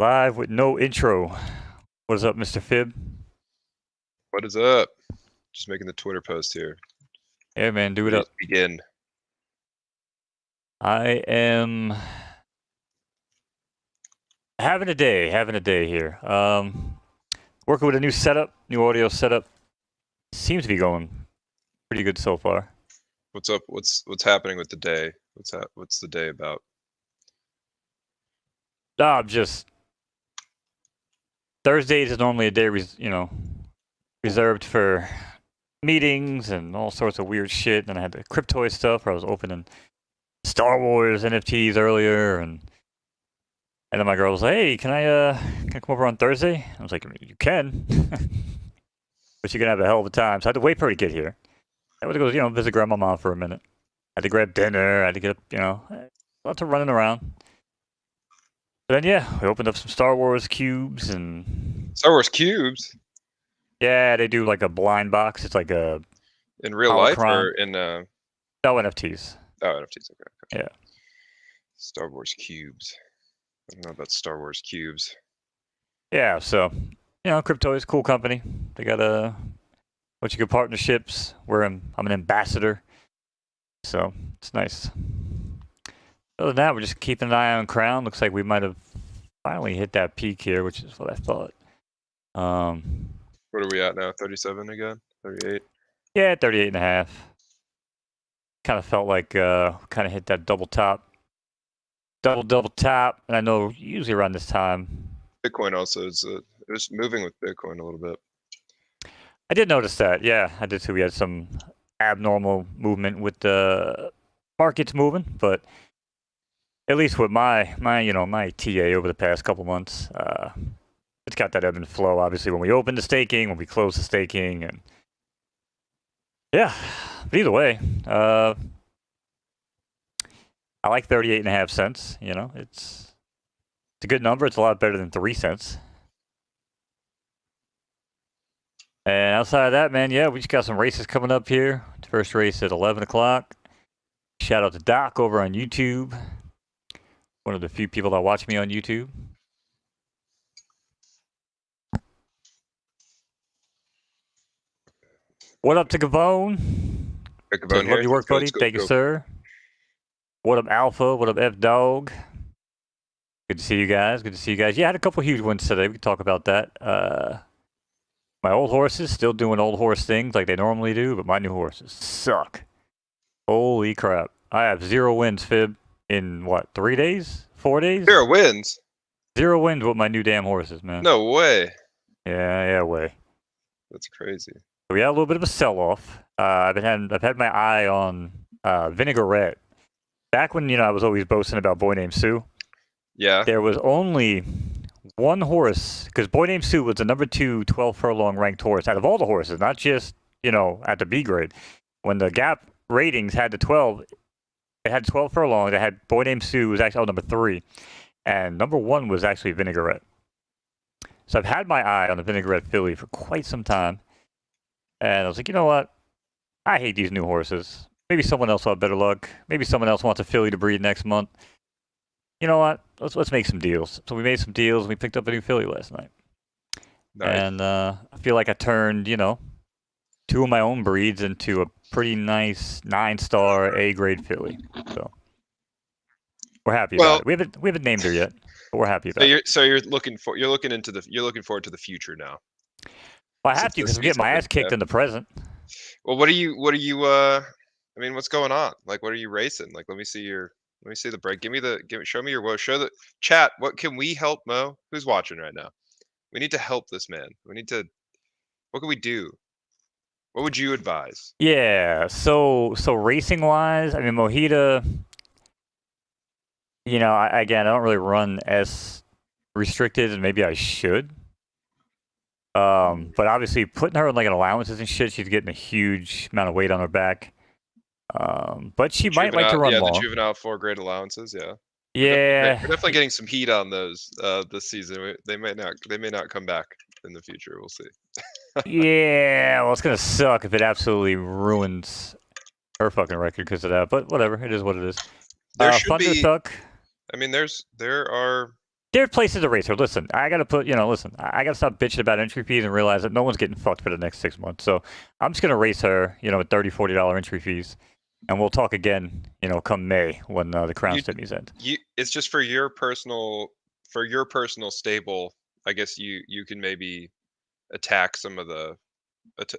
Live with no intro. What is up, Mr. Fib? What is up? Just making the Twitter post here. Yeah, man, do it up. Begin. I am having a day here. Working with a new setup, new audio setup. Seems to be going pretty good so far. What's up? What's happening with the day? What's the day about? I'm just Thursdays is normally a day, reserved for meetings and all sorts of weird shit. And I had the Cryptoid stuff where I was opening Star Wars NFTs earlier, and then my girl was like, "Hey, can I come over on Thursday?" I was like, "You can, but you're gonna have a hell of a time." So I had to wait for her to get here. I had to go, visit Grandma for a minute. I had to grab dinner. I had to get up, lots of running around. But then we opened up some Star Wars cubes and Star Wars cubes. Yeah, they do like a blind box. It's like a in real life or in no NFTs. Oh, NFTs. Okay. Yeah. Star Wars cubes. I don't know about Star Wars cubes. Yeah, so Crypto is a cool company. They got a bunch of good partnerships where I'm an ambassador. So it's nice. Other than that, we're just keeping an eye on Crown. Looks like we might have finally hit that peak here, which is what I thought. What are we at now? 37 again? 38? Yeah, 38.5. Kind of felt like kind of hit that double top. Double top, and I know usually around this time. Bitcoin also is it was moving with Bitcoin a little bit. I did notice that. Yeah, I did too. We had some abnormal movement with the markets moving, but at least with my TA over the past couple months, it's got that ebb and flow. Obviously, when we open the staking, when we close the staking, and yeah. But either way, I like 38.5 cents. It's a good number. It's a lot better than 3 cents. And outside of that, man, we just got some races coming up here. First race at 11 o'clock. Shout out to Doc over on YouTube. One of the few people that watch me on YouTube. What up to Gavone? Gavone here. Love your work, buddy. Thank you, sir. What up, Alpha? What up, F-Dog? Good to see you guys. Yeah, I had a couple huge ones today. We can talk about that. My old horses still doing old horse things like they normally do, but my new horses suck. Holy crap. I have 0 wins, Fib, in what, 3 days? 4 days? 0 wins? 0 wins with my new damn horses, man. No way. Yeah, way. That's crazy. We had a little bit of a sell-off. I've had my eye on Vinaigrette. Back when, I was always boasting about Boy Named Sue. Yeah. There was only one horse, because Boy Named Sue was the number 2 12 furlong ranked horse out of all the horses, not just, at the B grade. When the Gap ratings had the 12, it had 12 furlong. They had Boy Named Sue was actually number 3, and number 1 was actually Vinaigrette. So I've had my eye on the Vinaigrette filly for quite some time, and I was like, you know what? I hate these new horses. Maybe someone else will have better luck. Maybe someone else wants a filly to breed next month. You know what? Let's make some deals. So we made some deals, and we picked up a new filly last night. Nice. And I feel like I turned, 2 of my own breeds into a pretty nice 9-star A-grade filly. So we're happy about it. We haven't named her yet, but we're happy about it. So you're looking forward to the future now. Well, I have to because I'm getting my ass kicked in the present. Well, what are you? I mean, what's going on? Like, what are you racing? Like, let me see the break. Show me your woe. Show the chat. What can we help Mo? Who's watching right now? We need to help this man. What can we do? What would you advise? Yeah. So racing wise, I mean, Mojita, I don't really run as restricted as maybe I should. But obviously putting her in like an allowances and shit, she's getting a huge amount of weight on her back. But she might like to run long. The juvenile 4-grade allowances, yeah. Yeah. We're definitely getting some heat on those this season. They may not come back in the future. We'll see. Yeah, well, it's gonna suck if it absolutely ruins her fucking record because of that. But whatever, it is what it is. There should be. Thunderstruck. I mean, there are There are places to race her. Listen, I gotta put, listen, I gotta stop bitching about entry fees and realize that no one's getting fucked for the next 6 months. So I'm just gonna race her, at $30, $40 entry fees, and we'll talk again, come May when the crown You, stimmies end. it's just for your personal stable. I guess you can maybe attack some of the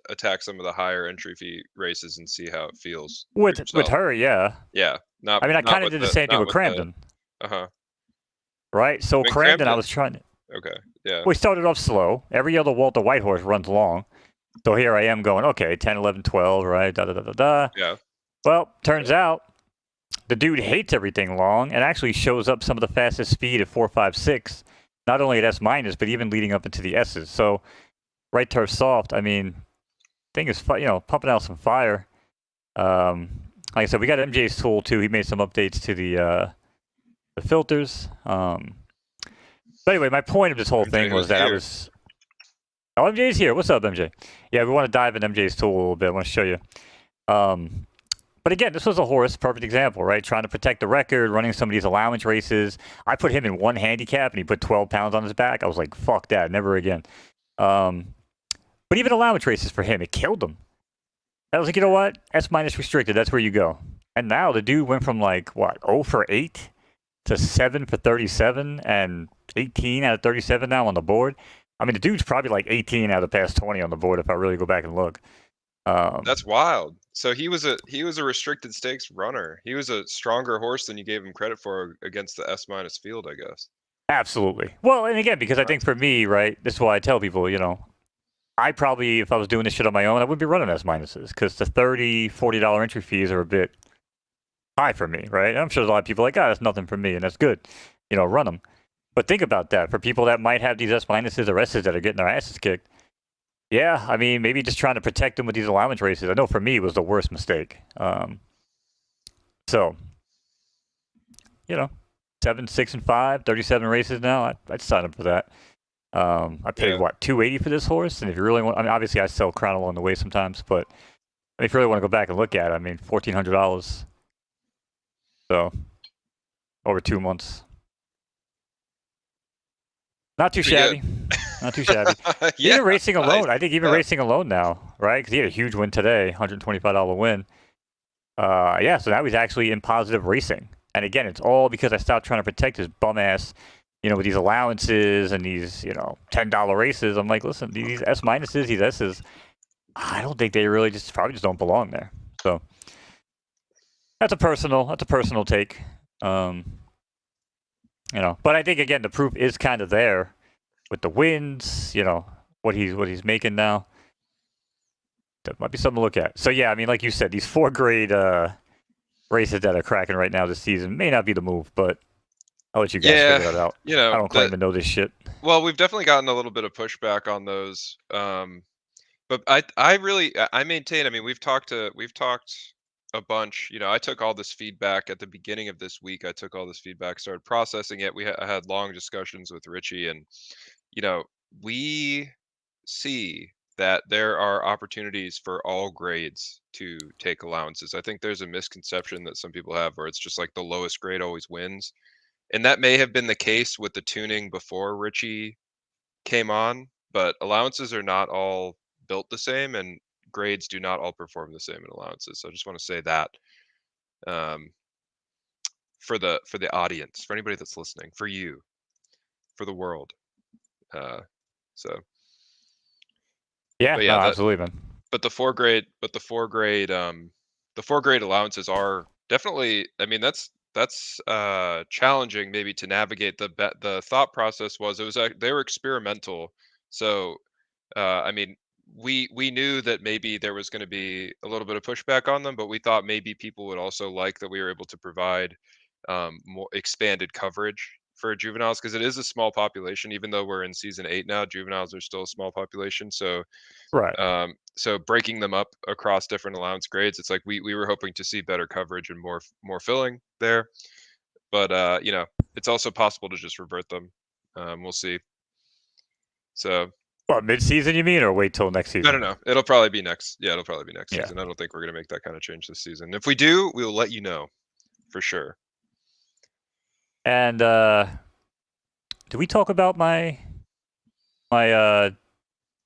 attack some of the higher entry fee races and see how it feels for With yourself. her, yeah. Yeah, I mean, I kind of did the same thing not with with the. Cramden, Uh-huh. right? So I mean, Cramden, I Crampton. was trying to. Okay. Yeah. We started off slow. Every other Walter Whitehorse runs long. So here I am going, okay, 10, 11, 12, right? Da da da da da. Yeah. Well, turns out the dude hates everything long and actually shows up some of the fastest speed at 4.56, not only at S minus, but even leading up into the S's. So right turf soft, I mean, thing is, pumping out some fire. Like I said, we got MJ's tool too. He made some updates to the filters. But anyway, my point of this whole thing was that I was. Oh, MJ's here. What's up, MJ? Yeah, we want to dive in MJ's tool a little bit. I want to show you. But again, this was a horse, perfect example, right? Trying to protect the record, running some of these allowance races. I put him in one handicap, and he put 12 pounds on his back. I was like, fuck that, never again. But even allowance races for him, it killed him. I was like, you know what? S minus restricted. That's where you go. And now the dude went from like what 0 for 8 to 7 for 37 and 18 out of 37 now on the board. I mean, the dude's probably like 18 out of the past 20 on the board if I really go back and look. That's wild. So he was a restricted stakes runner. He was a stronger horse than you gave him credit for against the S minus field, I guess. Absolutely. Well, and again, because I think for me, right, this is why I tell people, I probably, if I was doing this shit on my own, I would be running S minuses because the $30, $40 entry fees are a bit high for me, right? I'm sure there's a lot of people like, that's nothing for me, and that's good. Run them. But think about that. For people that might have these S minuses or S's that are getting their asses kicked, yeah, I mean, maybe just trying to protect them with these allowance races. I know for me it was the worst mistake. So, 7, 6, and 5, 37 races now. I'd sign up for that. I paid what $280 for this horse, and if you really want, I mean, obviously I sell Crown along the way sometimes, but if you really want to go back and look at it, I mean, $1,400. So, over 2 months. Not too shabby. Not too shabby. Yeah, even racing alone, nice. I think even racing alone now, right? Because he had a huge win today, $125 win. Yeah, so now he's actually in positive racing. And again, it's all because I stopped trying to protect his bum ass, with these allowances and these, $10 races. I'm like, listen, these S minuses, these S's, I don't think they really probably just don't belong there. So that's a personal take. But I think again the proof is kind of there with the wins. What he's making now. That might be something to look at. So yeah, I mean, like you said, these 4-grade races that are cracking right now this season may not be the move, but I'll let you guys figure that out. I don't claim to know this shit. Well, we've definitely gotten a little bit of pushback on those. But I maintain. I mean, we've talked a bunch. I took all this feedback at the beginning of this week. I took all this feedback, started processing it. I had long discussions with Richie, and we see that there are opportunities for all grades to take allowances. I think there's a misconception that some people have where it's just like the lowest grade always wins. And that may have been the case with the tuning before Richie came on, but allowances are not all built the same and grades do not all perform the same in allowances. So I just want to say that for the audience, for anybody that's listening, for you, for the world. So yeah, but yeah, absolutely, man. But the 4-grade allowances are definitely. I mean, that's challenging maybe to navigate. The thought process was they were experimental. So I mean, we knew that maybe there was going to be a little bit of pushback on them, but we thought maybe people would also like that we were able to provide more expanded coverage for juveniles because it is a small population. Even though we're in season 8 now, juveniles are still a small population. So right. so breaking them up across different allowance grades, it's like we were hoping to see better coverage and more filling there. But it's also possible to just revert them. We'll see. So what, mid-season you mean, or wait till next season? I don't know. It'll probably be next. Yeah, it'll probably be next season. I don't think we're gonna make that kind of change this season. If we do, we will let you know for sure. And did we talk about my I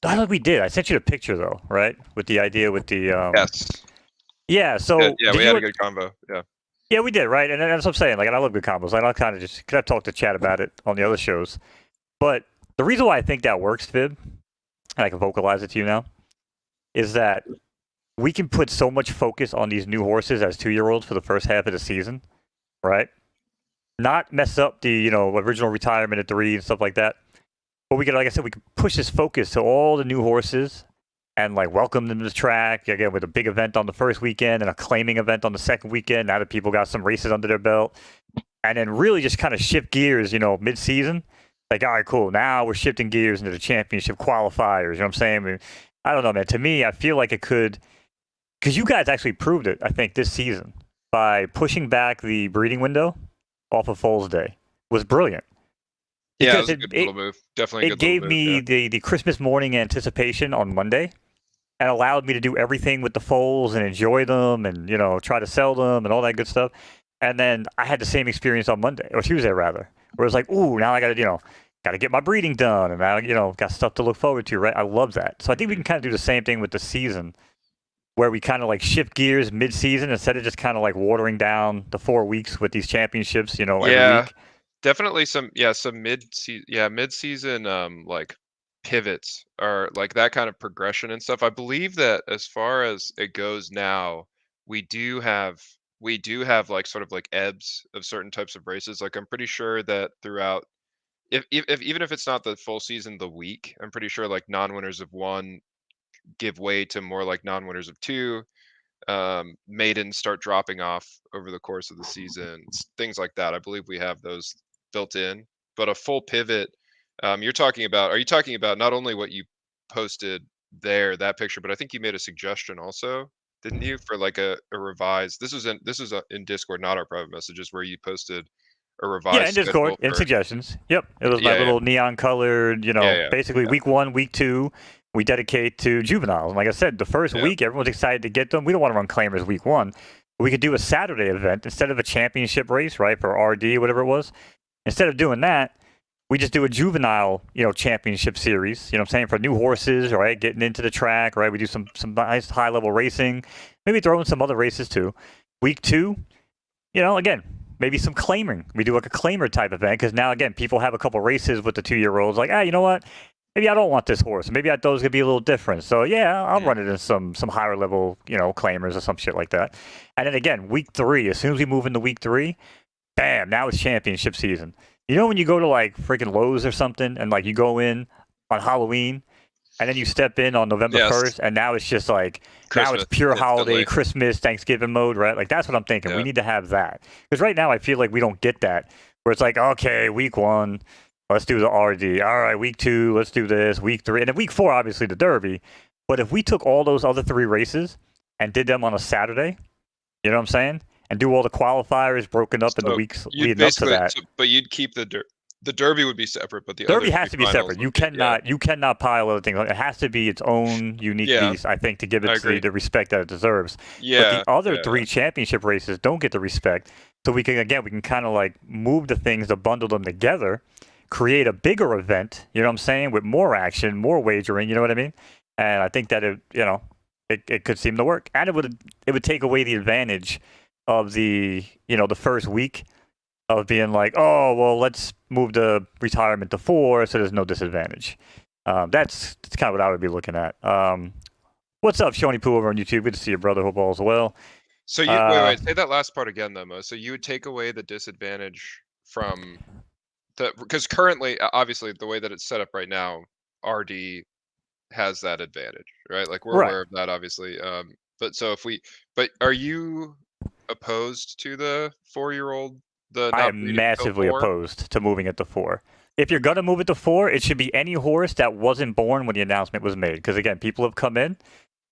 don't think we did. I sent you the picture though, right? With the idea with the Yes. Yeah. So Yeah, did we you? had a good combo. Yeah. Yeah, we did, right? And that's what I'm saying. Like, and I love good combos. Like, I'll kind of just because I've talked to Chad about it on the other shows. But the reason why I think that works, Fib, and I can vocalize it to you now, is that we can put so much focus on these new horses as 2-year-olds for the first half of the season, right? Not mess up the original retirement at 3 and stuff like that. But we could, like I said, we could push this focus to all the new horses and like welcome them to the track again with a big event on the first weekend and a claiming event on the second weekend. Now that people got some races under their belt, and then really just kind of shift gears, mid-season. Like, all right, cool. Now we're shifting gears into the championship qualifiers. You know what I'm saying? I mean, I don't know, man. To me, I feel like it could, because you guys actually proved it. I think this season by pushing back the breeding window off of Foals Day was brilliant. Yeah, it Because was a good little move. Definitely a it good little gave move. me Yeah. the Christmas morning anticipation on Monday and allowed me to do everything with the foals and enjoy them and, try to sell them and all that good stuff. And then I had the same experience on Monday or Tuesday rather, where it's like, ooh, now I got to, got to get my breeding done and now, got stuff to look forward to, right? I love that. So I think we can kind of do the same thing with the season where we kind of like shift gears mid-season instead of just kind of like watering down the 4 weeks with these championships, every Yeah. week. Definitely some mid-season like pivots or like that kind of progression and stuff. I believe that as far as it goes now, we do have like sort of like ebbs of certain types of races. Like I'm pretty sure that throughout if even if it's not the full season, the week, I'm pretty sure like non-winners of 1 give way to more like non-winners of 2. Maidens start dropping off over the course of the season, things like that. I believe we have those built in, but a full pivot. Are you talking about not only what you posted there, that picture, but I think you made a suggestion also, didn't you, for like a revised? This was in Discord, not our private messages, where you posted a Yeah, revised in Discord, schedule in for. suggestions. Yep. It was my Yeah, yeah, little neon colored, yeah, basically yeah, week 1, week 2, we dedicate to juveniles. And like I said, the first yeah, week, everyone's excited to get them. We don't want to run claimers week 1. We could do a Saturday event instead of a championship race, right, for RD, whatever it was. Instead of doing that, we just do a juvenile, championship series, you know what I'm saying, for new horses, right, getting into the track, right? We do some nice high-level racing, maybe throw in some other races too. Week 2, again, maybe some claiming. We do like a claimer type event because now, again, people have a couple races with the 2-year-olds. Like, you know what? Maybe I don't want this horse. Maybe I thought it was gonna be a little different. So yeah, I'll run it in some higher level, claimers or some shit like that. And then again, week 3. As soon as we move into week 3, bam! Now it's championship season. You know when you go to like freaking Lowe's or something, and like you go in on Halloween, and then you step in on November yes. 1st, and now it's just like, now it's Christmas pure holiday, instantly. Christmas, Thanksgiving mode, right? Like, that's what I'm thinking. We Yeah. need to have that. Because right now, I feel like we don't get that, where it's like, okay, week 1, let's do the RD. All right, week 2, let's do this. Week 3, and then week 4, obviously, the Derby. But if we took all those other 3 races and did them on a Saturday, you know what I'm saying? And do all the qualifiers broken up in the So weeks you'd leading up to basically, that. but you'd keep the Derby would be separate, but the Derby other has to 3 be finals separate. would be, yeah. You cannot pile other things. It has to be its own unique Yeah, beast, I think, to give I it agree. the respect that it deserves. But Yeah, the other yeah, 3 championship races don't get the respect. So we can kind of like move the things to bundle them together, create a bigger event, you know what I'm saying, with more action, more wagering, you know what I mean? And I think that it could seem to work. And it would take away the advantage of the first week of being like, oh, well, let's move the retirement to 4 so there's no disadvantage. That's kind of what I would be looking at. What's up, Shoney Poo over on YouTube? Good to see you, brother. Hope all is well. So you wait, say that last part again though, Mo. So you would take away the disadvantage from because currently, obviously, the way that it's set up right now, RD has that advantage, right? Like we're Right. aware of that, obviously. But are you opposed to the 4-year-old, the I not am breeding till massively 4? opposed to moving it to 4. If you're going to move it to 4, it should be any horse that wasn't born when the announcement was made. Because, again, people have come in,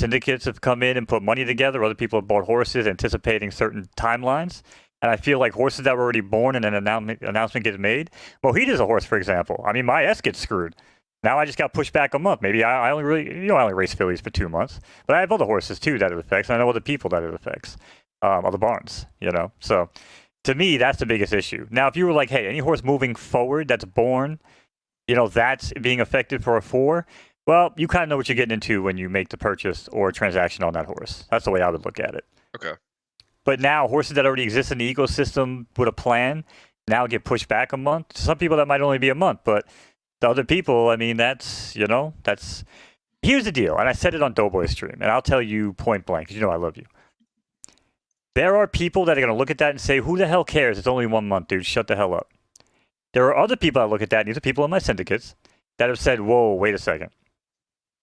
syndicates have come in and put money together. Other people have bought horses anticipating certain timelines. And I feel like horses that were already born and an announcement gets made. Mohida's a horse, for example. I mean, my S gets screwed. Now I just got pushed back a month. Maybe I only really, I only race fillies for 2 months. But I have other horses, too, that it affects. And I know other people that it affects. Other barns, So To me, that's the biggest issue. Now, if you were like, hey, any horse moving forward that's born, that's being affected for a 4, well, you kind of know what you're getting into when you make the purchase or transaction on that horse. That's the way I would look at it. Okay. But now, horses that already exist in the ecosystem with a plan now get pushed back a month. To some people, that might only be a month, but the other people, I mean, that's. Here's the deal, and I said it on Doughboy Stream, and I'll tell you point blank, because I love you. There are people that are going to look at that and say, who the hell cares? It's only 1 month, dude. Shut the hell up. There are other people that look at that, and these are people in my syndicates, that have said, whoa, wait a second.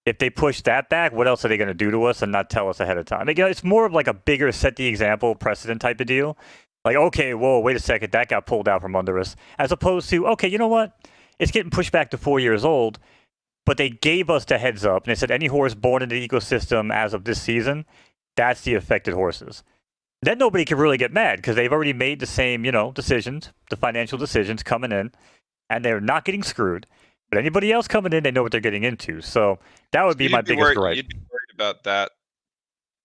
If they push that back, what else are they going to do to us and not tell us ahead of time? Again, it's more of like a bigger set the example precedent type of deal. Like, okay, whoa, wait a second, that got pulled out from under us. As opposed to, okay, you know what? It's getting pushed back to 4 years old, but they gave us the heads up, and they said any horse born in the ecosystem as of this season, that's the affected horses. Then nobody can really get mad because they've already made the same, decisions, the financial decisions coming in, and they're not getting screwed. But anybody else coming in, they know what they're getting into. So that would be my biggest gripe. You'd be worried about that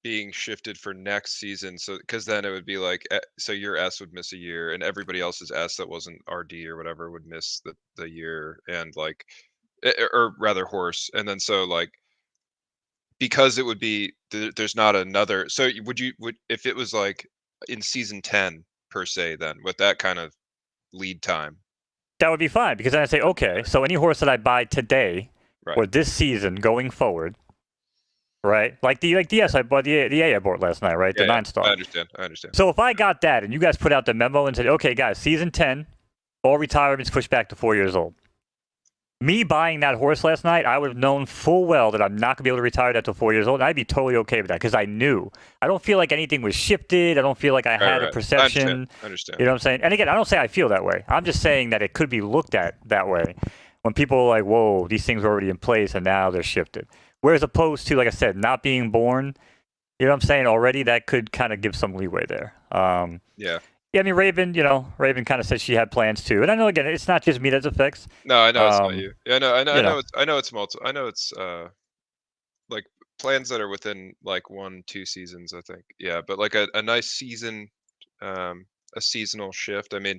being shifted for next season, so because then it would be like, so your S would miss a year, and everybody else's S that wasn't RD or whatever would miss the year, and like, or rather horse, and then so like, because it would be there's not another. So would if it was like in season 10 per se, then with that kind of lead time, that would be fine, because then I say, okay, so any horse that I buy today or this season going forward, right? Like the S I bought, the A I bought last night, right? The 9-star. I understand. So if I got that and you guys put out the memo and said, okay, guys, season 10, all retirements pushed back to 4 years old. Me buying that horse last night, I would have known full well that I'm not going to be able to retire that till 4 years old. And I'd be totally okay with that because I knew. I don't feel like anything was shifted. I don't feel like I had a perception. I understand. You know what I'm saying? And again, I don't say I feel that way. I'm just saying that it could be looked at that way when people are like, whoa, these things are already in place and now they're shifted. Whereas opposed to, like I said, not being born, you know what I'm saying, already, that could kind of give some leeway there. Yeah. Yeah, I mean, Raven kind of said she had plans too, and I know again, it's not just me that affects. No, I know it's not you. Yeah, I know it's multiple. I know it's like plans that are within like 1-2 seasons, I think. Yeah, but like a nice season, a seasonal shift. I mean,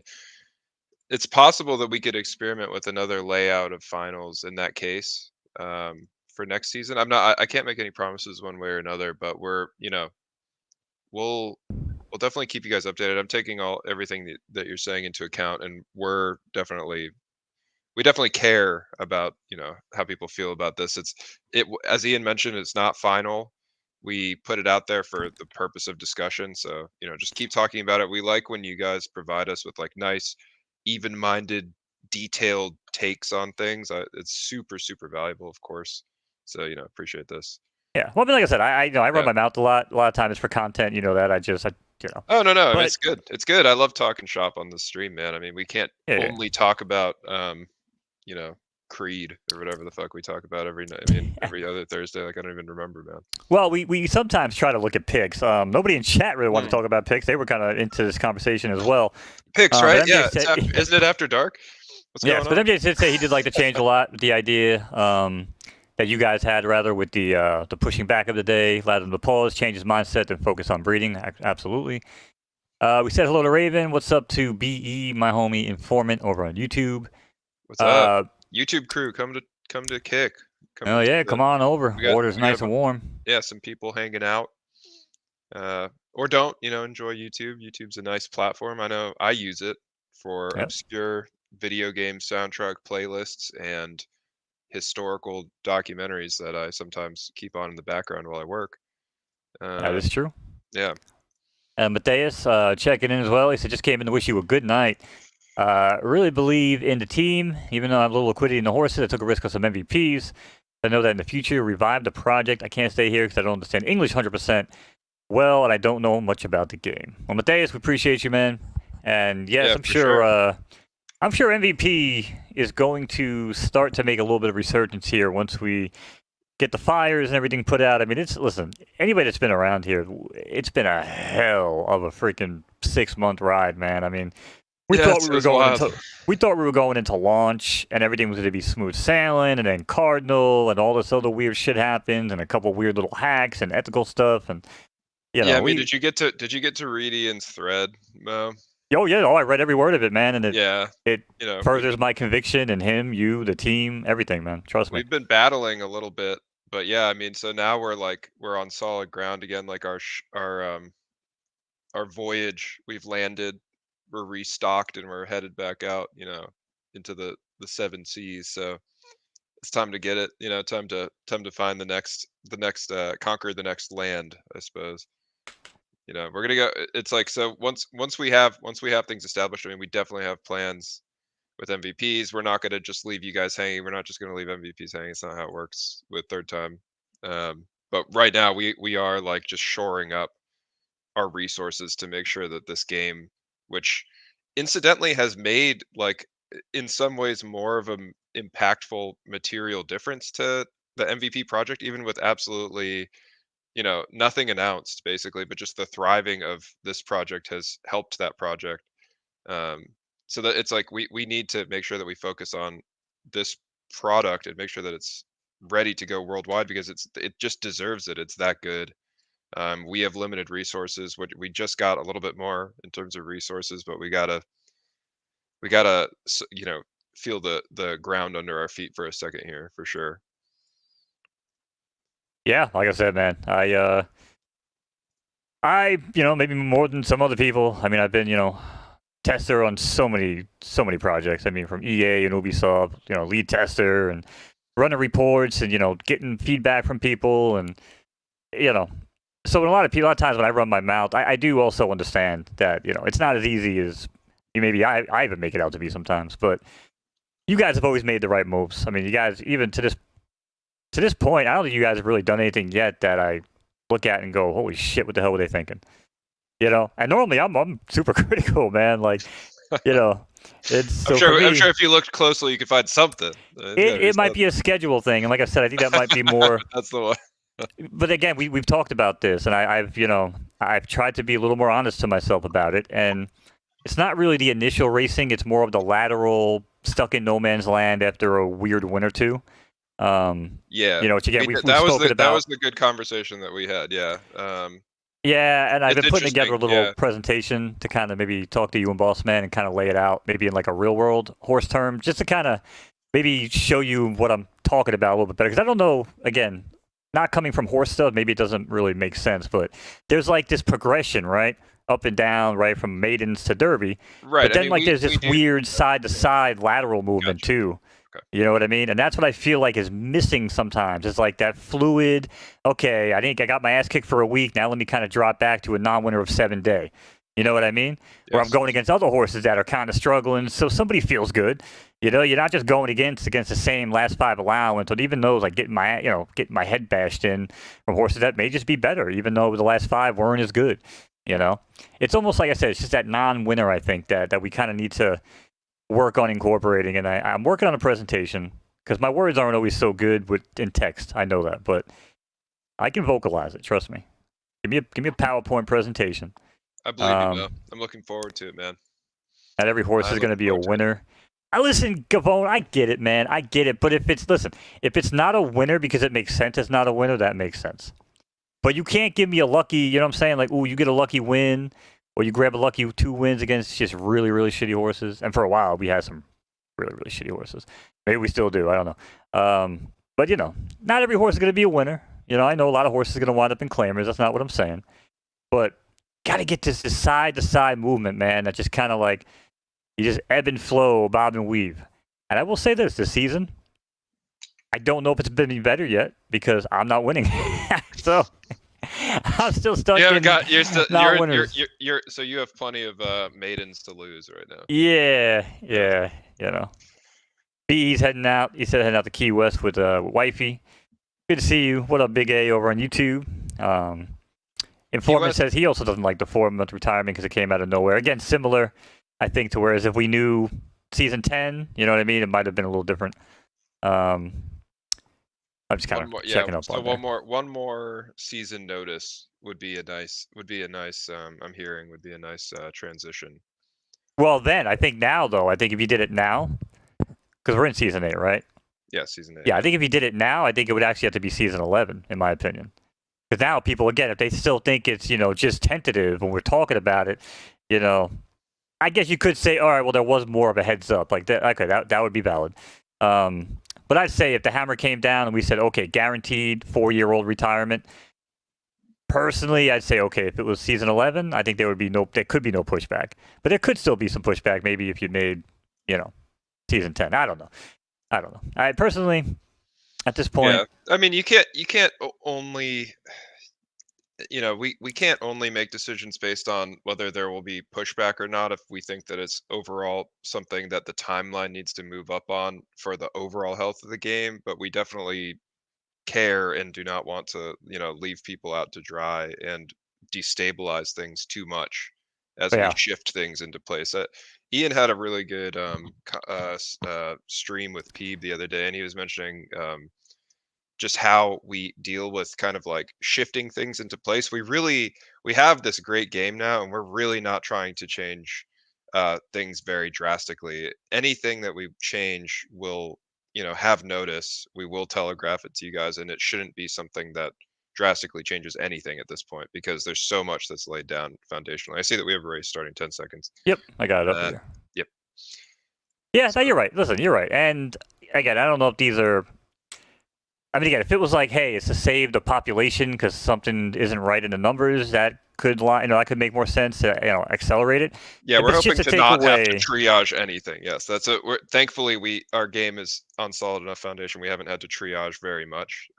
it's possible that we could experiment with another layout of finals in that case for next season. I can't make any promises one way or another, but we'll definitely keep you guys updated. I'm taking everything that you're saying into account, and we definitely care about how people feel about this. As Ian mentioned, it's not final. We put it out there for the purpose of discussion, so just keep talking about it. We like when you guys provide us with like nice, even-minded, detailed takes on things. It's super, super valuable, of course. So appreciate this. Yeah, well, I mean, like I said, I run my mouth a lot. A lot of times it's for content. Oh no, but, it's good. It's good. I love talking shop on the stream, man. I mean, we can't only talk about Creed or whatever the fuck we talk about every night. I mean, every other Thursday. Like, I don't even remember, man. Well, we sometimes try to look at picks. Nobody in chat really wanted to talk about picks. They were kind of into this conversation as well. Picks, right? Yeah. Isn't it after dark? What's going on? But MJ did say he did like to change a lot with the idea that you guys had, rather, with the pushing back of the day, allowed him to pause, change his mindset, and focus on breeding. Absolutely. We said hello to Raven. What's up to BE, my homie informant over on YouTube? What's up? YouTube crew, come to kick. Come on over. Water's nice and warm. Yeah, some people hanging out. Or don't, enjoy YouTube. YouTube's a nice platform. I know I use it for obscure video game soundtrack playlists and historical documentaries that I sometimes keep on in the background while I work. That is true. Yeah. Mateus checking in as well. He said, just came in to wish you a good night. Really believe in the team, even though I have a little liquidity in the horses. I took a risk on some MVPs. I know that in the future, revive the project. I can't stay here because I don't understand English 100% well, and I don't know much about the game. Well, Mateus, we appreciate you, man. And yes, I'm sure MVP is going to start to make a little bit of resurgence here once we get the fires and everything put out. I mean, listen, anybody that's been around here, it's been a hell of a freaking 6-month ride, man. I mean, we thought we were going into launch and everything was going to be smooth sailing, and then Cardinal and all this other weird shit happens, and a couple weird little hacks and ethical stuff, and I mean, did you get to read Ian's thread, Mo? Oh yeah, I read every word of it, man, and it Yeah, it you know, furthers my conviction in him, you, the team, everything, man. Trust me. we've been battling a little bit, but yeah, I mean, so now we're on solid ground again. Like our voyage, we've landed, we're restocked, and we're headed back out. Into the seven seas. So it's time to get it. Time to find the next conquer the next land, I suppose. We're gonna go. It's like, so once we have things established. I mean, we definitely have plans with MVPs. We're not gonna just leave you guys hanging. We're not just gonna leave MVPs hanging. It's not how it works with third time. But right now we are like just shoring up our resources to make sure that this game, which incidentally has made, like, in some ways more of an impactful material difference to the MVP project, even with absolutely, nothing announced basically, but just the thriving of this project has helped that project. Um, so that it's like we need to make sure that we focus on this product and make sure that it's ready to go worldwide, because it just deserves it. It's that good. We have limited resources. We just got a little bit more in terms of resources, but we gotta feel the ground under our feet for a second here, for sure. Yeah, like I said, man, maybe more than some other people. I mean, I've been, tester on so many projects. I mean, from EA and Ubisoft, lead tester and running reports and getting feedback from people and you know. So a lot of times when I run my mouth, I do also understand that it's not as easy as maybe I even make it out to be sometimes. But you guys have always made the right moves. I mean, you guys even to this point, I don't think you guys have really done anything yet that I look at and go, holy shit, what the hell were they thinking? And normally I'm super critical, man. Like, you know, it's I'm so for sure. I'm me, sure if you looked closely, you could find something. There's gotta be it might something. be a schedule thing, and like I said, I think that might be more. That's the one. But again, we've talked about this, and I've tried to be a little more honest to myself about it, and it's not really the initial racing; it's more of the lateral stuck in no man's land after a weird win or two. Yeah. Which again we've That was spoken that about. was the good conversation that we had. Yeah. Yeah, and I've It's been putting together interesting. a little Yeah. presentation to kind of maybe talk to you and Boss Man and kind of lay it out, maybe in like a real world horse term, just to kind of maybe show you what I'm talking about a little bit better. Because I don't know, again, not coming from horse stuff, maybe it doesn't really make sense, but there's like this progression, right? Up and down, right? From maidens to Derby. Right. But I then mean, like there's we this do. weird side to side lateral movement Gotcha. too. Okay. You know what I mean? And that's what I feel like is missing sometimes. It's like that fluid, okay, I think I got my ass kicked for a week. Now let me kind of drop back to a non-winner of 7 day. You know what I mean? Where I'm Yes. going against other horses that are kind of struggling, so somebody feels good. You're not just going against the same last five allowance, or even those like getting my head bashed in from horses that may just be better, even though the last five weren't as good. It's almost like I said, it's just that non-winner. I think that we kind of need to work on incorporating, and I'm working on a presentation because my words aren't always so good in text. I know that, but I can vocalize it. Trust me. Give me a PowerPoint presentation. I believe you, Mo. Um, I'm looking forward to it, man. Not every horse I'm is going to looking be a forward to it. winner. I listen, Gavone. I get it, man. I get it. But if it's not a winner because it makes sense, it's not a winner. That makes sense. But you can't give me a lucky. You know what I'm saying? Like, ooh, you get a lucky win, or you grab a lucky 2 wins against just really, really shitty horses. And for a while, we had some really, really shitty horses. Maybe we still do. I don't know. But not every horse is going to be a winner. I know a lot of horses are going to wind up in claimers. That's not what I'm saying. But got to get this side to side movement, man. That just kind of like you just ebb and flow, bob and weave. And I will say this season, I don't know if it's been any better yet because I'm not winning. So I'm still stuck You haven't in got. You're still. not winners. So you have plenty of maidens to lose right now. Yeah, Yeah. yeah, you know. B's heading out. He said heading out to Key West with wifey. Good to see you. What up, Big A over on YouTube? Informant West- says he also doesn't like the 4 month retirement because it came out of nowhere. Again, similar, I think, to whereas if we knew season 10, you know what I mean, it might have been a little different. I'm just kind of checking up So on there. one more season notice would be a nice. I'm hearing would be a nice transition. Well, then I think now though, I think if you did it now, because we're in season 8, right? Yeah, season 8. Yeah, I think if you did it now, I think it would actually have to be season 11, in my opinion. Because now people, again, if they still think it's just tentative when we're talking about it, you know, I guess you could say, all right, well, there was more of a heads up. Like that, okay, that would be valid. But I'd say if the hammer came down and we said, okay, guaranteed 4-year-old retirement. Personally, I'd say okay. If it was season 11, I think there could be no pushback. But there could still be some pushback. Maybe if you made, season 10. I don't know. I personally, at this point, Yeah, I mean, you can't only we can't only make decisions based on whether there will be pushback or not if we think that it's overall something that the timeline needs to move up on for the overall health of the game, but we definitely care and do not want to, leave people out to dry and destabilize things too much as we yeah, shift things into place. Ian had a really good stream with Peeb the other day, and he was mentioning just how we deal with kind of like shifting things into place. We have this great game now, and we're really not trying to change things very drastically. Anything that we change will, have notice. We will telegraph it to you guys, and it shouldn't be something that drastically changes anything at this point because there's so much that's laid down foundationally. I see that we have a race starting 10 seconds. yep, I got it up Uh, here. yep. Yeah, no, So, you're right. Listen, you're right. And again, I don't know if these are. I mean, again, if it was like, hey, it's to save the population because something isn't right in the numbers, that could that could make more sense to accelerate it. yeah, If we're it's hoping just to to take not have to away, triage anything. Yes, that's it. Thankfully our game is on solid enough foundation. We haven't had to triage very much.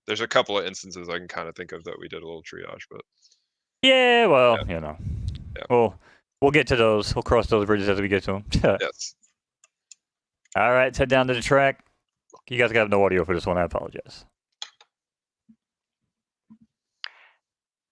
There's a couple of instances I can kind of think of that we did a little triage, but yeah, well, yeah. we'll get to those. We'll cross those bridges as we get to them. Yes. All right, let's head down to the track. You guys got no audio for this one. I apologize.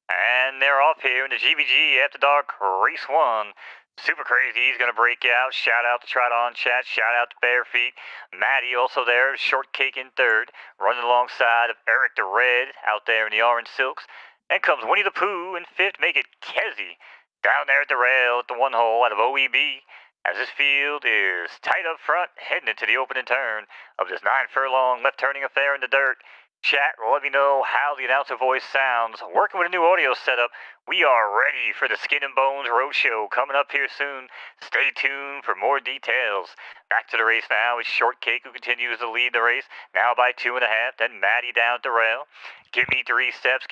And they're off here in the GVG After Dark Race 1. Super crazy. He's going to break out. Shout out to Triton Chat. Shout out to Barefeet. Maddie also there. Shortcake in third. Running alongside of Eric the Red out there in the orange silks. And comes Winnie the Pooh in fifth. Make it Kezi down there at the rail at the one hole out of OEB. As this field is tight up front, heading into the opening turn of this 9-furlong left turning affair in the dirt. Chat, let me know how the announcer voice sounds. Working with a new audio setup, we are ready for the Skin and Bones Roadshow coming up here soon. Stay tuned for more details. Back to the race now. It's Shortcake who continues to lead the race, now by 2.5. Then Maddie down at the rail. Give me 3 steps,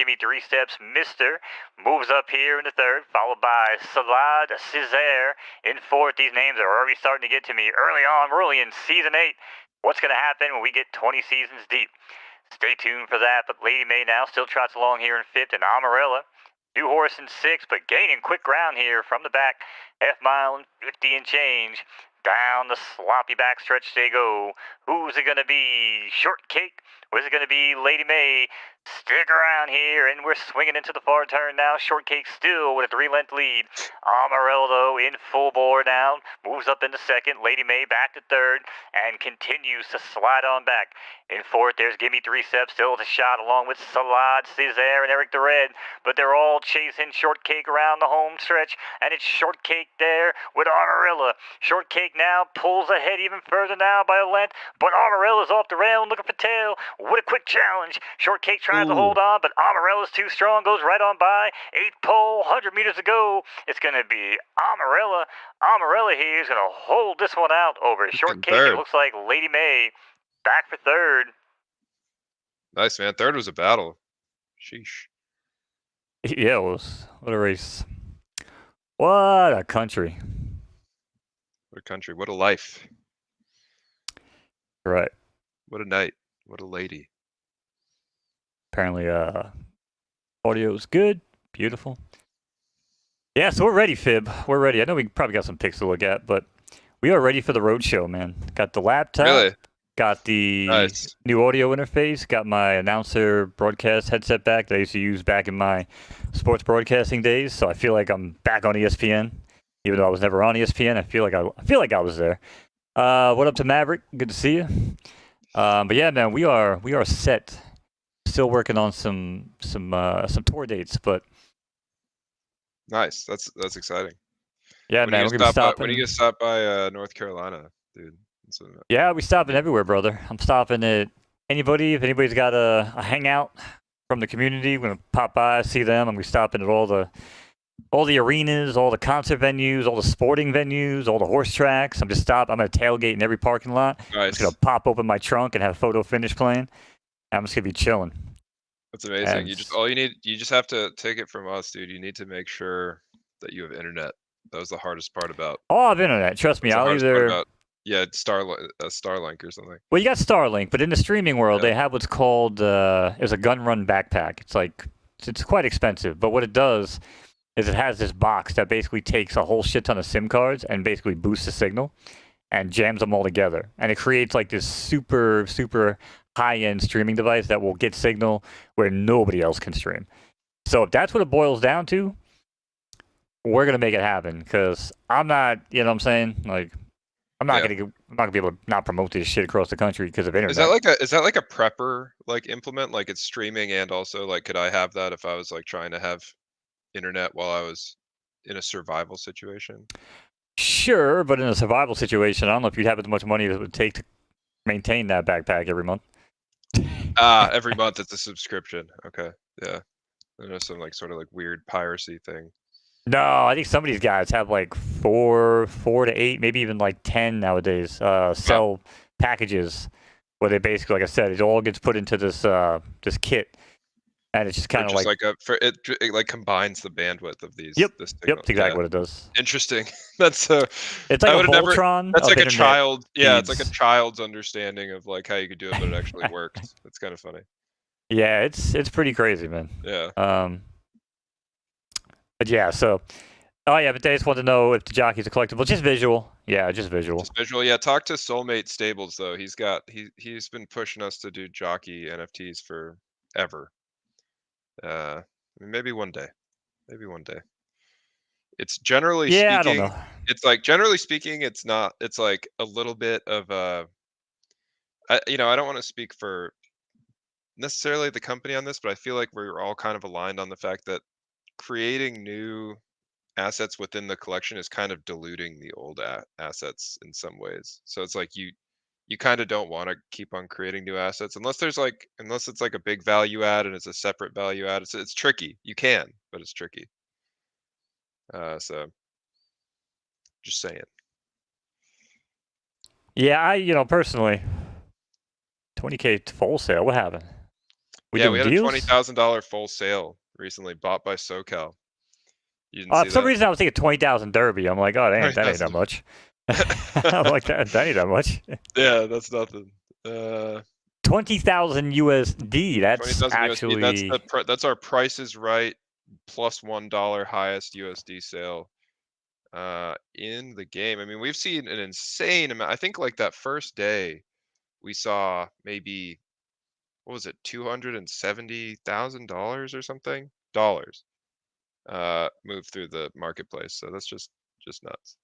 Mister. Moves up here in the third, followed by Salad Césaire in fourth. These names are already starting to get to me early on, early in season 8. What's going to happen when we get 20 seasons deep? Stay tuned for that, but Lady May now still trots along here in fifth, and Amarella, new horse in sixth, but gaining quick ground here from the back, half-mile and 50 and change. Down the sloppy backstretch they go. Who's it going to be? Shortcake? Or is it going to be Lady May? Stick around here, and we're swinging into the far turn now. Shortcake still with a 3-length lead. Amarella, though, in full bore now. Moves up into second. Lady May back to third, and continues to slide on back. In fourth, there's Gimme 3 Steps, still with a shot, along with Salad, Césaire, and Eric the Red. But they're all chasing Shortcake around the home stretch, and it's Shortcake there with Amarella. Shortcake now pulls ahead even further now by a length, but Amarella's off the rail and looking for tail. What a quick challenge. Shortcake tries to hold on, but Amarella's too strong, goes right on by. 8th pole, 100 meters to go. It's going to be Amarella. Amarella here is going to hold this one out over Shortcake. It looks like Lady May back for third. Nice, man. Third was a battle. Sheesh. Yeah, it was. What a race. What a country. What a country. What a life. Right. What a night. What a lady. Apparently, audio is good. Beautiful. Yeah, so we're ready, Fib. We're ready. I know we probably got some pics to look at, but we are ready for the road show, man. Got the laptop. Really? Got the Nice. new audio interface. Got my announcer broadcast headset back that I used to use back in my sports broadcasting days. So I feel like I'm back on ESPN, even though I was never on ESPN. I feel like I was there. What up to Maverick? Good to see you. But yeah, man, we are set. Still working on some tour dates, but Nice. That's exciting. yeah, When man, you we're gonna be stopping. when you get stopped by North Carolina, dude. Yeah, we stopping everywhere, brother. I'm stopping at anybody. If anybody's got a hangout from the community, we're gonna pop by, see them, and we stopping at all the all the arenas, all the concert venues, all the sporting venues, all the horse tracks. I'm gonna tailgate in every parking lot. I'm just gonna Nice. pop open my trunk and have photo finish playing. I'm just gonna be chilling. That's amazing. And You just all you just have to take it from us, dude. You need to make sure that you have internet. That was the hardest part about. all of internet. Trust That me, was the I'll hardest part either. about. Yeah, Starlink or something. Well, you got Starlink, but in the streaming world, Yeah. they have what's called it's a gun run backpack. It's quite expensive, but what it does is it has this box that basically takes a whole shit ton of SIM cards and basically boosts the signal and jams them all together, and it creates like this super high end streaming device that will get signal where nobody else can stream. So if that's what it boils down to, we're gonna make it happen. Because I'm not, you know what I'm saying? Like, Yeah. I'm not gonna be able to not promote this shit across the country because of internet. Is that like a prepper like implement? Like it's streaming and also like could I have that if I was like trying to have internet while I was in a survival situation? Sure, but in a survival situation, I don't know if you'd have as much money as it would take to maintain that backpack every month. Ah, every month it's a subscription. Okay. Yeah. I know some like sort of like weird piracy thing. No, I think some of these guys have like four to eight, maybe even like 10 nowadays. Wow. Sell packages where they basically, like I said, it all gets put into this kit, and it's just For kind of just like, like it like combines the bandwidth of these yep, this yep, signal. that's exactly Yeah. what it does. Interesting. That's so It's like I a would have never Voltron that's of like a internet child yeah, it's like a speeds. child's understanding of like how you could do it, but it actually worked. That's kind of funny. Yeah, it's pretty crazy, man. Yeah. But yeah, so oh yeah, but they just want to know if the jockey's a collectible. Just visual. Yeah, just visual. Just visual. Yeah, talk to Soulmate Stables though. He's been pushing us to do jockey NFTs for ever. I mean, maybe one day. Maybe one day. It's generally Yeah, I don't speaking, know. it's like generally speaking, it's not. It's like a little bit of I don't want to speak for necessarily the company on this, but I feel like we're all kind of aligned on the fact that creating new assets within the collection is kind of diluting the old assets in some ways. So it's like you kind of don't want to keep on creating new assets unless it's like a big value add and it's a separate value add. It's tricky. You can, but it's tricky. So just saying. Yeah, personally, 20K full sale. What happened? We Yeah, we doing had a deals? $20,000 full sale recently bought by SoCal. You didn't see For some that? reason, I was thinking 20,000 Derby. I'm like, oh, that ain't that 20,000. much. I'm like, that ain't that much. Yeah, that's nothing. 20,000 USD. That's 20,000 USD. actually That's our Price is Right plus $1 highest USD sale in the game. I mean, we've seen an insane amount. I think like that first day we saw maybe what was it, $270,000 or something dollars move through the marketplace. So that's just nuts.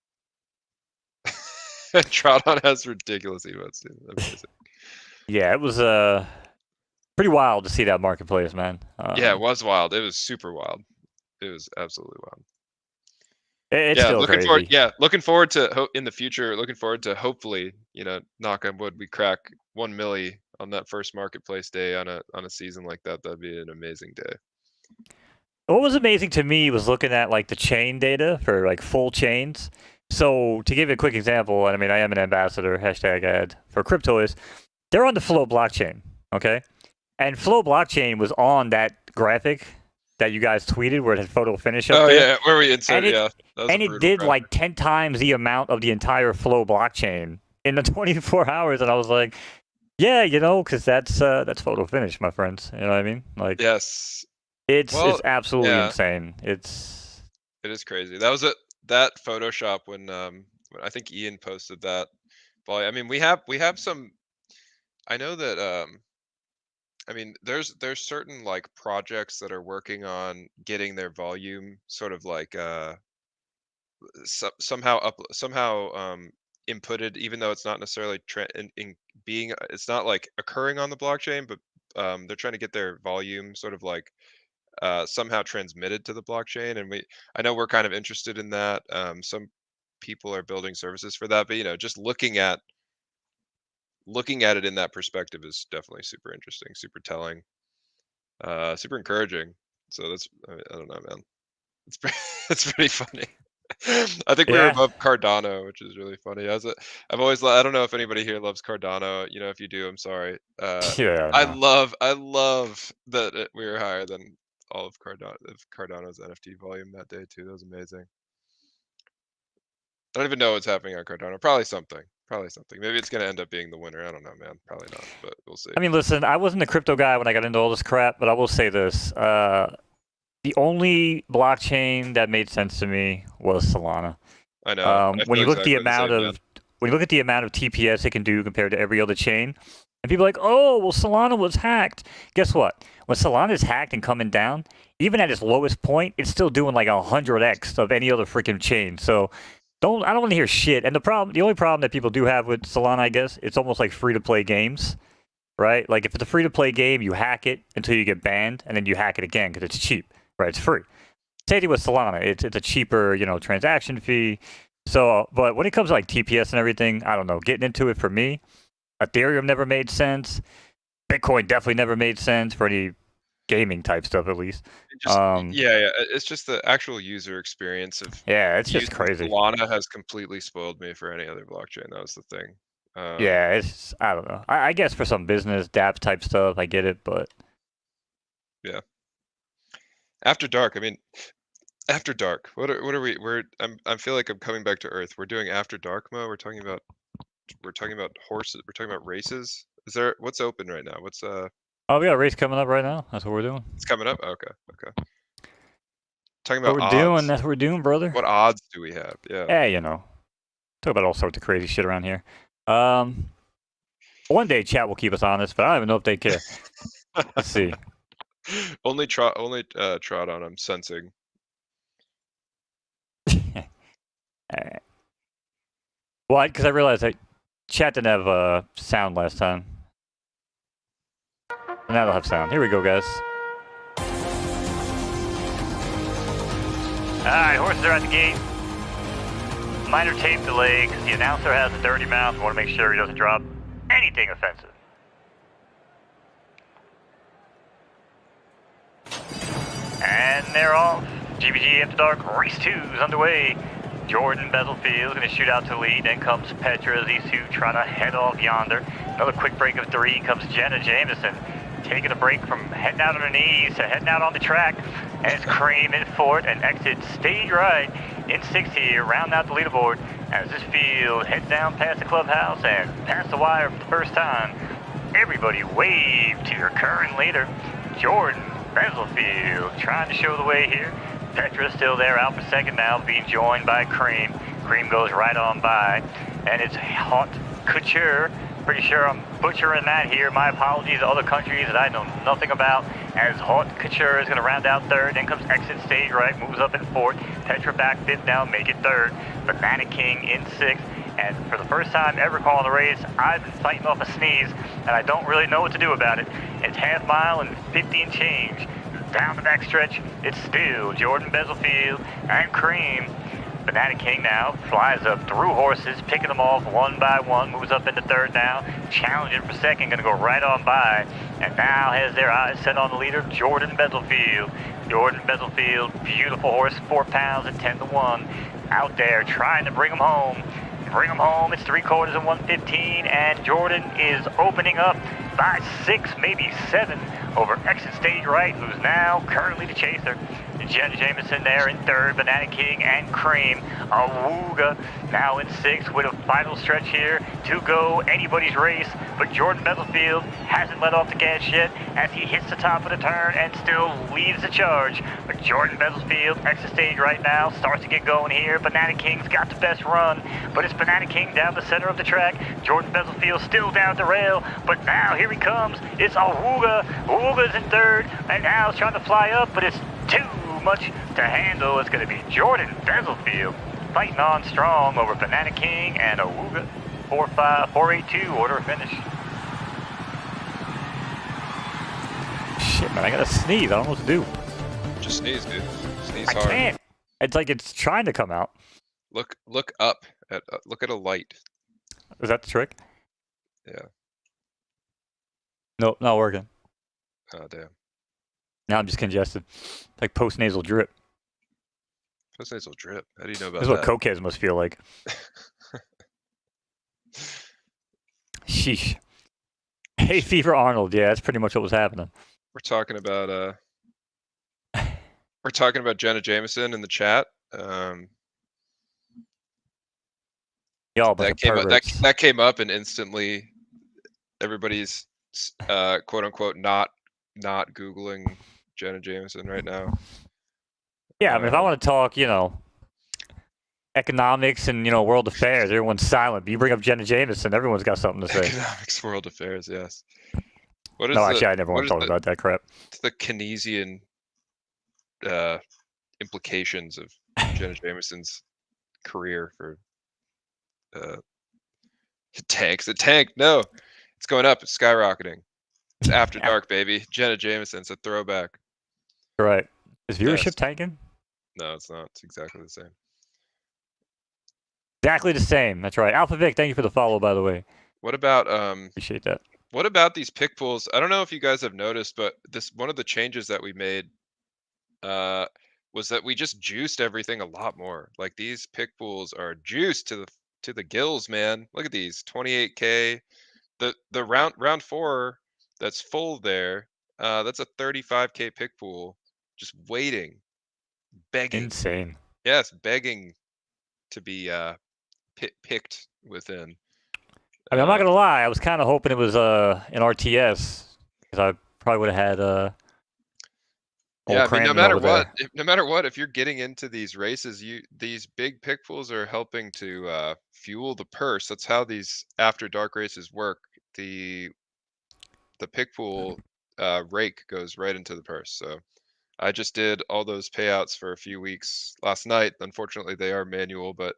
Trouton has ridiculous emotes, dude. Amazing. yeah. It was pretty wild to see that marketplace, man. Yeah, it was wild. It was super wild. It was absolutely wild. It's Yeah, still looking forward. crazy. Yeah, looking forward to in the future. Looking forward to hopefully, knock on wood, we crack 1 milli on that first marketplace day on a season like that. That'd be an amazing day. What was amazing to me was looking at like the chain data for like full chains. So to give you a quick example, and I mean I am an ambassador #ad for Cryptoys. They're on the Flow blockchain, okay? And Flow blockchain was on that graphic that you guys tweeted where it had photo finish up Oh there, yeah, where we and insert. it Yeah, that was a and it brutal did graphic. like 10 times the amount of the entire Flow blockchain in the 24 hours, and I was like, yeah, because that's photo finish, my friends. You know what I mean? Like Yes. it's Well, absolutely yeah, insane. It's it is crazy. That was that Photoshop when I think Ian posted that. But I mean, we have some. I know that I mean, there's certain like projects that are working on getting their volume sort of like somehow inputted, even though it's not necessarily it's not like occurring on the blockchain, but they're trying to get their volume sort of like somehow transmitted to the blockchain. And I know we're kind of interested in that. Some people are building services for that, but just looking at it in that perspective is definitely super interesting, super telling, super encouraging. So I don't know, man. It's pretty funny. I think we were Yeah. above Cardano, which is really funny. I've always I don't know if anybody here loves Cardano. You know, if you do, I'm sorry. Yeah, I no. love that we were higher than all of Cardano's NFT volume that day too. That was amazing. I don't even know what's happening on Cardano. Probably something. Probably something. Maybe it's gonna end up being the winner. I don't know, man. Probably not, but we'll see. I mean, listen, I wasn't a crypto guy when I got into all this crap, but I will say this. The only blockchain that made sense to me was Solana. I know. I When feel you look at the exactly the amount same, man. of TPS it can do compared to every other chain, and people are like, oh, well, Solana was hacked. Guess what? When Solana is hacked and coming down, even at its lowest point, it's still doing like 100x of any other freaking chain. So I don't want to hear shit. And the only problem that people do have with Solana, I guess, it's almost like free to play games, right? Like if it's a free to play game, you hack it until you get banned, and then you hack it again because it's cheap, right? It's free. Same thing with Solana. It's a cheaper, transaction fee. So, but when it comes to like TPS and everything, I don't know. Getting into it for me, Ethereum never made sense. Bitcoin definitely never made sense for any gaming type stuff, at least. Yeah. It's just the actual user experience of Yeah, it's just using crazy. Solana has completely spoiled me for any other blockchain. That was the thing. Yeah, I don't know. I guess for some business dApps type stuff, I get it, but Yeah. After dark. I mean, after dark. What are we? I feel like I'm coming back to earth. We're doing after dark mode. We're talking about horses. We're talking about races. What's open right now? we got a race coming up right now. That's what we're doing. It's coming up. Okay. Talking What about we're doing. odds. That's what we're doing, brother. What odds do we have? Yeah. Yeah, talk about all sorts of crazy shit around here. One day chat will keep us honest, but I don't even know if they care. Let's see. Only trot on. I'm sensing. Well, because I realized that chat didn't have sound last time. Now they'll have sound. Here we go, guys. Alright, horses are at the gate. Minor tape delay because the announcer has a dirty mouth. We want to make sure he doesn't drop anything offensive. And they're off. GBG After Dark Race 2 is underway. Jordan Bezelfield going to shoot out to lead. Then comes Petra as these two trying to head off yonder. Another quick break of 3 comes Jenna Jameson. Taking a break from heading out on her knees to heading out on the track. And it's Cream in fourth and exit stage right in 6th here, rounding out the leaderboard as this field heads down past the clubhouse and past the wire for the first time. Everybody wave to your current leader, Jordan Bezelfield, trying to show the way here. Petra's still there, out for second now, being joined by Cream. Cream goes right on by, and it's Hot Couture. Pretty sure I'm butchering that here. My apologies to other countries that I know nothing about. As Hot Couture is going to round out third. Then comes Exit Stage Right, moves up in fourth. Petra back fifth now, make it third. Banana King in sixth. And for the first time ever calling the race, I've been fighting off a sneeze, and I don't really know what to do about it. It's half mile and 50 and change. Down the backstretch, it's still Jordan Bezelfield and Cream. Banana King now flies up through horses, picking them off one by one, moves up into third now, challenging for second, gonna go right on by, and now has their eyes set on the leader, Jordan Bezelfield. Jordan Bezelfield, beautiful horse, 4 pounds at 10 to 1, out there trying to bring him home. It's 3/4 and 115, and Jordan is opening up by 6, maybe 7 over Exit Stage Right, who's now currently the chaser. Jenna Jameson there in third, Banana King and Cream. Awooga now in 6th with a final stretch here to go. Anybody's race, but Jordan Bezelfield hasn't let off the gas yet as he hits the top of the turn and still leads the charge. But Jordan Bezelfield, Exit Stage Right now, starts to get going here. Banana King's got the best run, but it's Banana King down the center of the track. Jordan Bezelfield still down the rail, but now here he comes. It's Awooga. Awooga's in third, and now it's trying to fly up, but it's too much to handle. It's going to be Jordan Bezelfield fighting on strong over Banana King and Awooga. 482 order of finish. Shit, man, I gotta sneeze. I don't know what to do. Just sneeze, dude. Sneeze I hard. can't. It's like it's trying to come out. Look at a light. Is that the trick? Yeah. Nope, not working. Oh damn. Now I'm just congested. Like post-nasal drip. Postnasal drip. How do you know This about is what cokeheads must feel like. Sheesh. Hay fever Arnold. Yeah, that's pretty much what was happening. We're talking about Jenna Jameson in the chat. Y'all a bunch of perverts. That came up, and instantly everybody's quote unquote not Googling Jenna Jameson right now. Yeah, I mean, if I want to talk, economics and world affairs, everyone's silent. But you bring up Jenna Jameson, everyone's got something to say. Economics, world affairs, yes. What is actually, I never want to talk about that crap. The Keynesian implications of Jenna Jameson's career for tanks. It tanked. No, it's going up. It's skyrocketing. It's after dark, baby. Jenna Jameson's a throwback. Right. Is viewership tanking? No, it's not. It's exactly the same. Exactly the same. That's right. Alpha Vic, thank you for the follow, by the way. What about appreciate that. What about these pick pools? I don't know if you guys have noticed, but one of the changes that we made was that we just juiced everything a lot more. Like these pick pools are juiced to the gills, man. Look at these 28K. The round 4 that's full there. That's a 35K pick pool, just waiting, begging. Insane. Yes, begging to be picked within. I mean, I'm not gonna lie. I was kind of hoping it was an RTS because I probably would have had yeah, I mean, no matter what, if you're getting into these races, these big pick pools are helping to fuel the purse. That's how these after dark races work. The pick pool rake goes right into the purse. So I just did all those payouts for a few weeks last night. Unfortunately, they are manual, but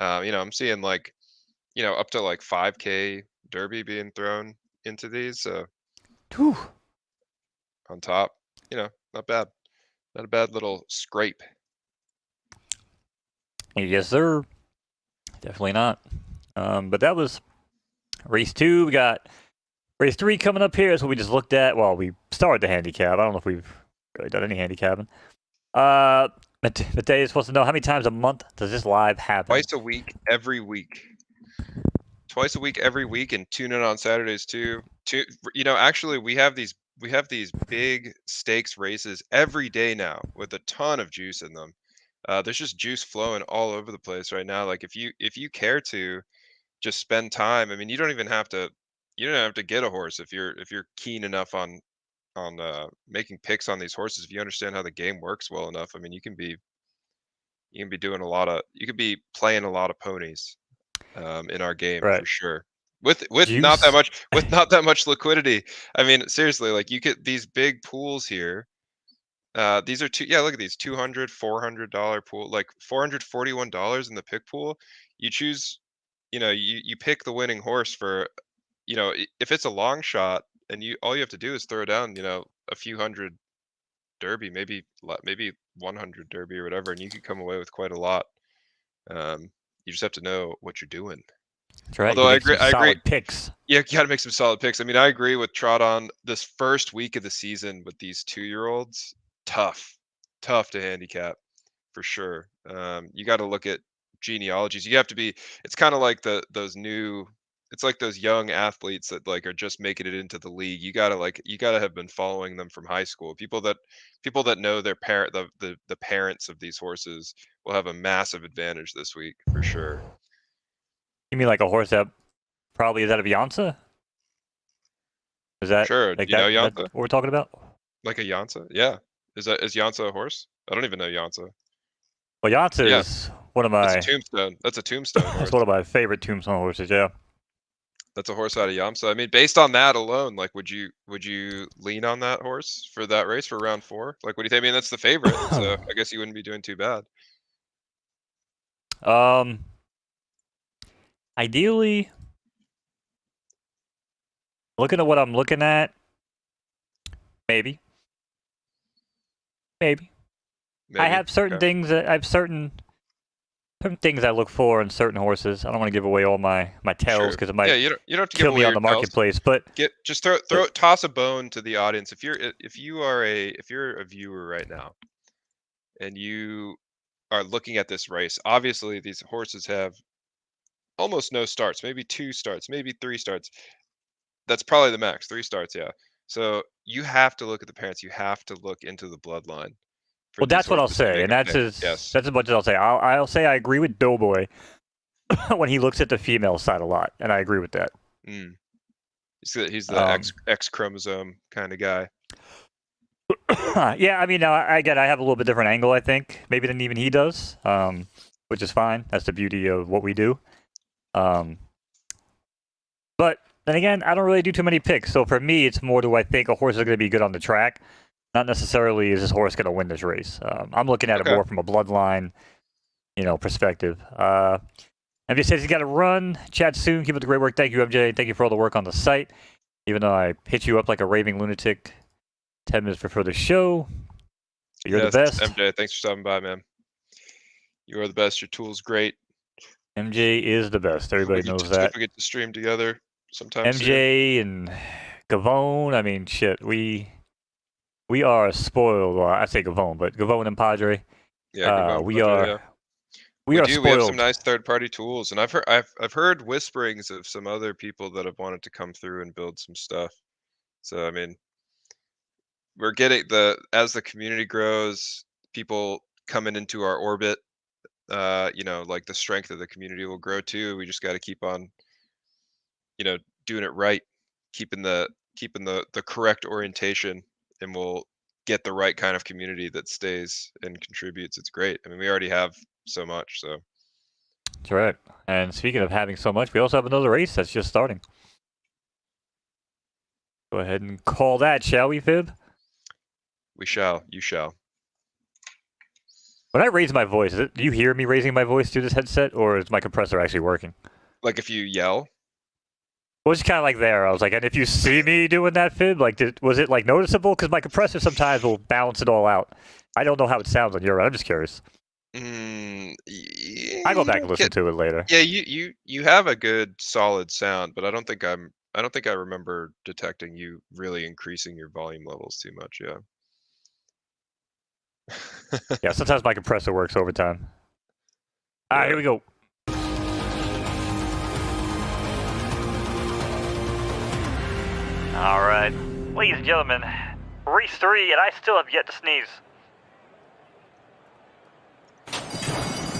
I'm seeing like up to like 5K derby being thrown into these. So on top, not bad. Not a bad little scrape. Yes, sir. Definitely not. But that was race 2. We got race 3 coming up here. That's what we just looked at. Well, we started the handicap. I don't know if we've really done any handicapping. Mateus supposed to know how many times a month does this live happen? Twice a week, every week. Twice a week, every week, and tune in on Saturdays too. Actually, we have these big stakes races every day now with a ton of juice in them. There's just juice flowing all over the place right now. Like if you care to just spend time, I mean, you don't have to get a horse if you're keen enough on making picks on these horses. If you understand how the game works well enough, I mean, you can be playing a lot of ponies in our game for sure. With not that much liquidity. I mean, seriously, like you get these big pools here. These are look at these $200, $400 pool, like $441 in the pick pool. You choose, you pick the winning horse for, if it's a long shot, and all you have to do is throw down, a few hundred derby, maybe 100 derby or whatever, and you could come away with quite a lot. You just have to know what you're doing. That's right. Although I agree. Solid picks. Yeah, you got to make some solid picks. I mean, I agree with Trot on this first week of the season with these 2-year-olds. Tough to handicap for sure. You got to look at genealogies. You have to be. It's kind of like it's like those young athletes that like are just making it into the league. You gotta have been following them from high school. People that know their the parents of these horses will have a massive advantage this week for sure. You mean like a horse that probably is out of Jansa? Is that sure? Like Jansa? What we're talking about? Like a Jansa? Yeah. Is Jansa a horse? I don't even know Jansa. Well, Jansa is one of my. That's a tombstone. That's a tombstone. That's one of my favorite tombstone horses. Yeah. That's a horse out of Yamsa. I mean, based on that alone, like, would you lean on that horse for that race for round 4? Like, what do you think? I mean, that's the favorite, so I guess you wouldn't be doing too bad. Ideally, looking at what I'm looking at, maybe. I have certain things that certain things I look for in certain horses. I don't want to give away all my tells because it might you don't have to kill give away me on your the marketplace. But just toss a bone to the audience. If you're a viewer right now, and you are looking at this race, obviously these horses have almost no starts, maybe 2 starts, maybe 3 starts. That's probably the max, 3 starts, yeah. So you have to look at the parents, you have to look into the bloodline for Well, these that's what I'll horses to say, make and a pick. Yes. that's as much as I'll say. I'll say I agree with Doughboy when he looks at the female side a lot, and I agree with that. Mm. He's the X chromosome kinda guy. Yeah, I mean, again, I have a little bit different angle, I think, maybe than even he does, which is fine. That's the beauty of what we do. But then again, I don't really do too many picks. So for me, it's more do I think a horse is going to be good on the track, not necessarily is this horse going to win this race. I'm looking at it Okay. more from a bloodline, perspective. MJ says he's got to run. Chat soon. Keep up the great work. Thank you, MJ. Thank you for all the work on the site. Even though I hit you up like a raving lunatic 10 minutes before the show. You're Yes, the best. MJ, thanks for stopping by, man. You are the best. Your tool's great. MJ is the best. Everybody knows that. We get to stream together sometime soon. MJ and Gavone. I mean, shit. We are spoiled. Well, I say Gavone, but Gavone and Padre. Yeah, Gavone, we Padre, are. yeah. We are do. spoiled. We have some nice third-party tools, and I've heard whisperings of some other people that have wanted to come through and build some stuff. So I mean, we're getting as the community grows, people coming into our orbit. Like the strength of the community will grow too. We just got to keep on, doing it right, keeping the correct orientation, and we'll get the right kind of community that stays and contributes. It's great. I mean, we already have so much, so. That's right. And speaking of having so much, we also have another race that's just starting. Go ahead and call that, shall we, Fib? We shall. You shall. When I raise my voice, do you hear me raising my voice through this headset, or is my compressor actually working? Like if you yell? Well, it's kind of like there. I was like, and if you see me doing that, Fib, like, was it like noticeable? Because my compressor sometimes will balance it all out. I don't know how it sounds on your end. I'm just curious. I go back and listen to it later. Yeah, you have a good solid sound, but I don't think I remember detecting you really increasing your volume levels too much. Yeah. Yeah, sometimes my compressor works overtime. All right, here we go. All right, ladies and gentlemen, race 3, and I still have yet to sneeze.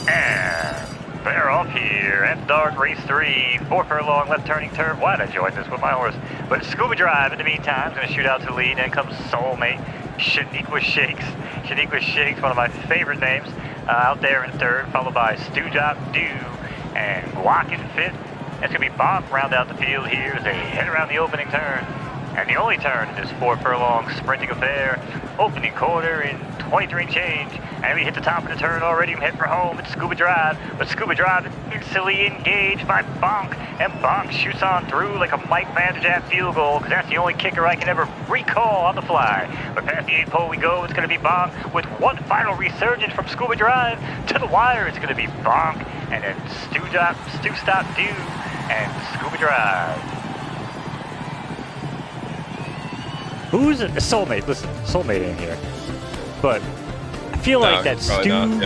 And they're off here. And dark race 3, 4 furlong left turning turn. Why'd I join this with my horse? But Scuba Drive in the meantime is going to shoot out to the lead. And comes Soulmate. Shaniqua Shakes. Shaniqua Shakes, one of my favorite names. Out there in third, followed by Stewjop Dew and Guac in fifth. It's going to be Bonk round out the field here as they head around the opening turn. And the only turn in this 4 furlong sprinting affair. Opening quarter in 23 and change. And we hit the top of the turn already. I'm heading for home. It's Scuba Drive. But Scuba Drive is instantly engaged by Bonk. And Bonk shoots on through like a Mike Vanderjagt field goal. Because that's the only kicker I can ever recall on the fly. But past the 8 pole we go. It's going to be Bonk with one final resurgence from Scuba Drive. To the wire, it's going to be Bonk. And then Stew Stop Dew. And Scuba Drive. Who's a Soulmate? Listen, Soulmate ain't here. But I feel like that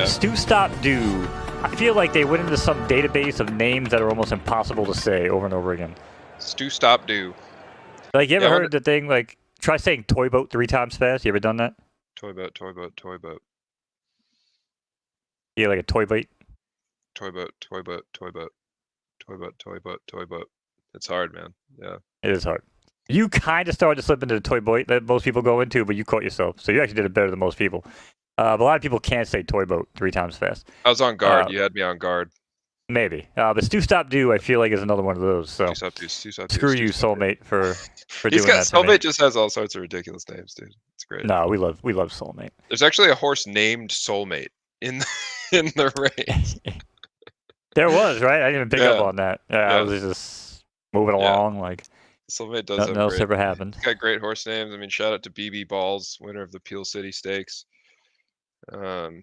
Stew Stop Do. I feel like they went into some database of names that are almost impossible to say over and over again. Stew Stop Do. Like, you ever heard the thing, like, try saying toy boat 3 times fast? You ever done that? Toy boat, toy boat, toy boat. Yeah, like a toy boat. Toy boat, toy boat, toy boat. Toy boat, toy boat, toy boat. It's hard, man. Yeah. It is hard. You kind of started to slip into the toy boat that most people go into, but you caught yourself. So you actually did it better than most people. But a lot of people can't say toy boat 3 times fast. I was on guard. You had me on guard. Maybe. But Stew Stop Do, I feel like, is another one of those. So screw you, Soulmate, for doing that to Soulmate me. Just has all sorts of ridiculous names, dude. It's great. No, we love Soulmate. There's actually a horse named Soulmate in the race. There was, right? I didn't even pick up on that. Yeah, I was just moving along like Soulmate does nothing else ever happened. He's got great horse names. I mean, shout out to BB Balls, winner of the Peel City Stakes. That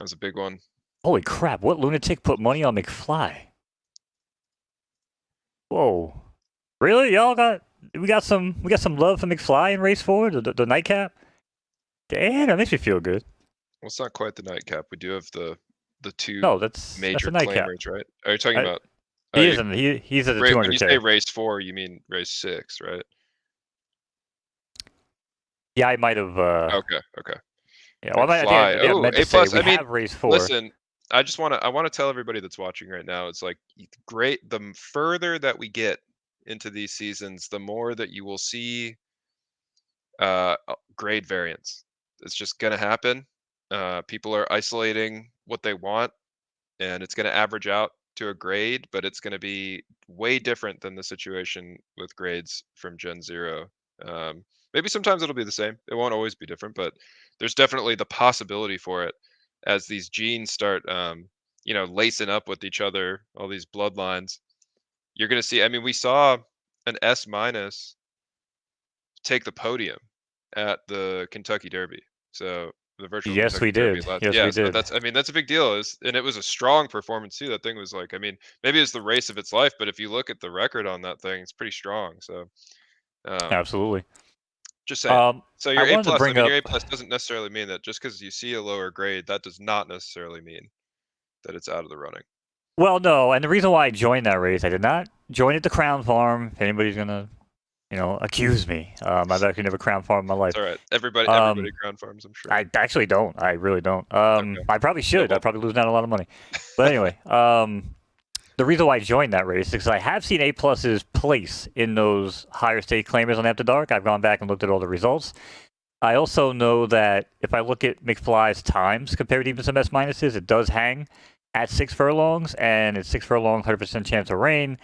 was a big one. Holy crap! What lunatic put money on McFly? Whoa! Really? Y'all we got some love for McFly in race 4, the nightcap. Damn, that makes me feel good. Well, it's not quite the nightcap. We do have the two No, that's major a nightcap. claimers, right? Are you talking I, about? Oh, he isn't. He's at the when you say 200K. race 4, you mean race 6, right? Yeah, I might have. Okay, okay. Yeah, well, I McFly. think I Oh, meant to A say plus. we I mean, have race 4. listen, I wanna tell everybody that's watching right now, it's like great. The further that we get into these seasons, the more that you will see grade variance. It's just gonna happen. People are isolating what they want, and it's gonna average out to a grade, but it's gonna be way different than the situation with grades from Gen Zero. Maybe sometimes it'll be the same. It won't always be different, but there's definitely the possibility for it as these genes start, lacing up with each other, all these bloodlines. You're gonna see. I mean, we saw an S minus take the podium at the Kentucky Derby. So the virtual Yes, we Kentucky Derby did. last, Yes, yeah. we So did. that's, I mean, that's a big deal. And it was a strong performance too. That thing was like, I mean, maybe it's the race of its life, but if you look at the record on that thing, it's pretty strong. So Absolutely. just saying. So I your A wanted to plus, I bring mean, your up. A plus doesn't necessarily mean that just because you see a lower grade, that does not necessarily mean that it's out of the running. Well, no, and the reason why I joined that race, I did not join at the Crown Farm. If anybody's gonna, accuse me, I've actually never Crown Farmed in my life. It's all right. Everybody ground farms, I'm sure. I actually don't. I really don't. Okay. I probably should. well- I'd probably lose out a lot of money. But anyway, the reason why I joined that race is because I have seen A pluses place in those higher stake claimers on After Dark. I've gone back and looked at all the results. I also know that if I look at McFly's times compared to even some S minuses, it does hang at 6 furlongs, and it's 6 furlongs, 100% chance of rain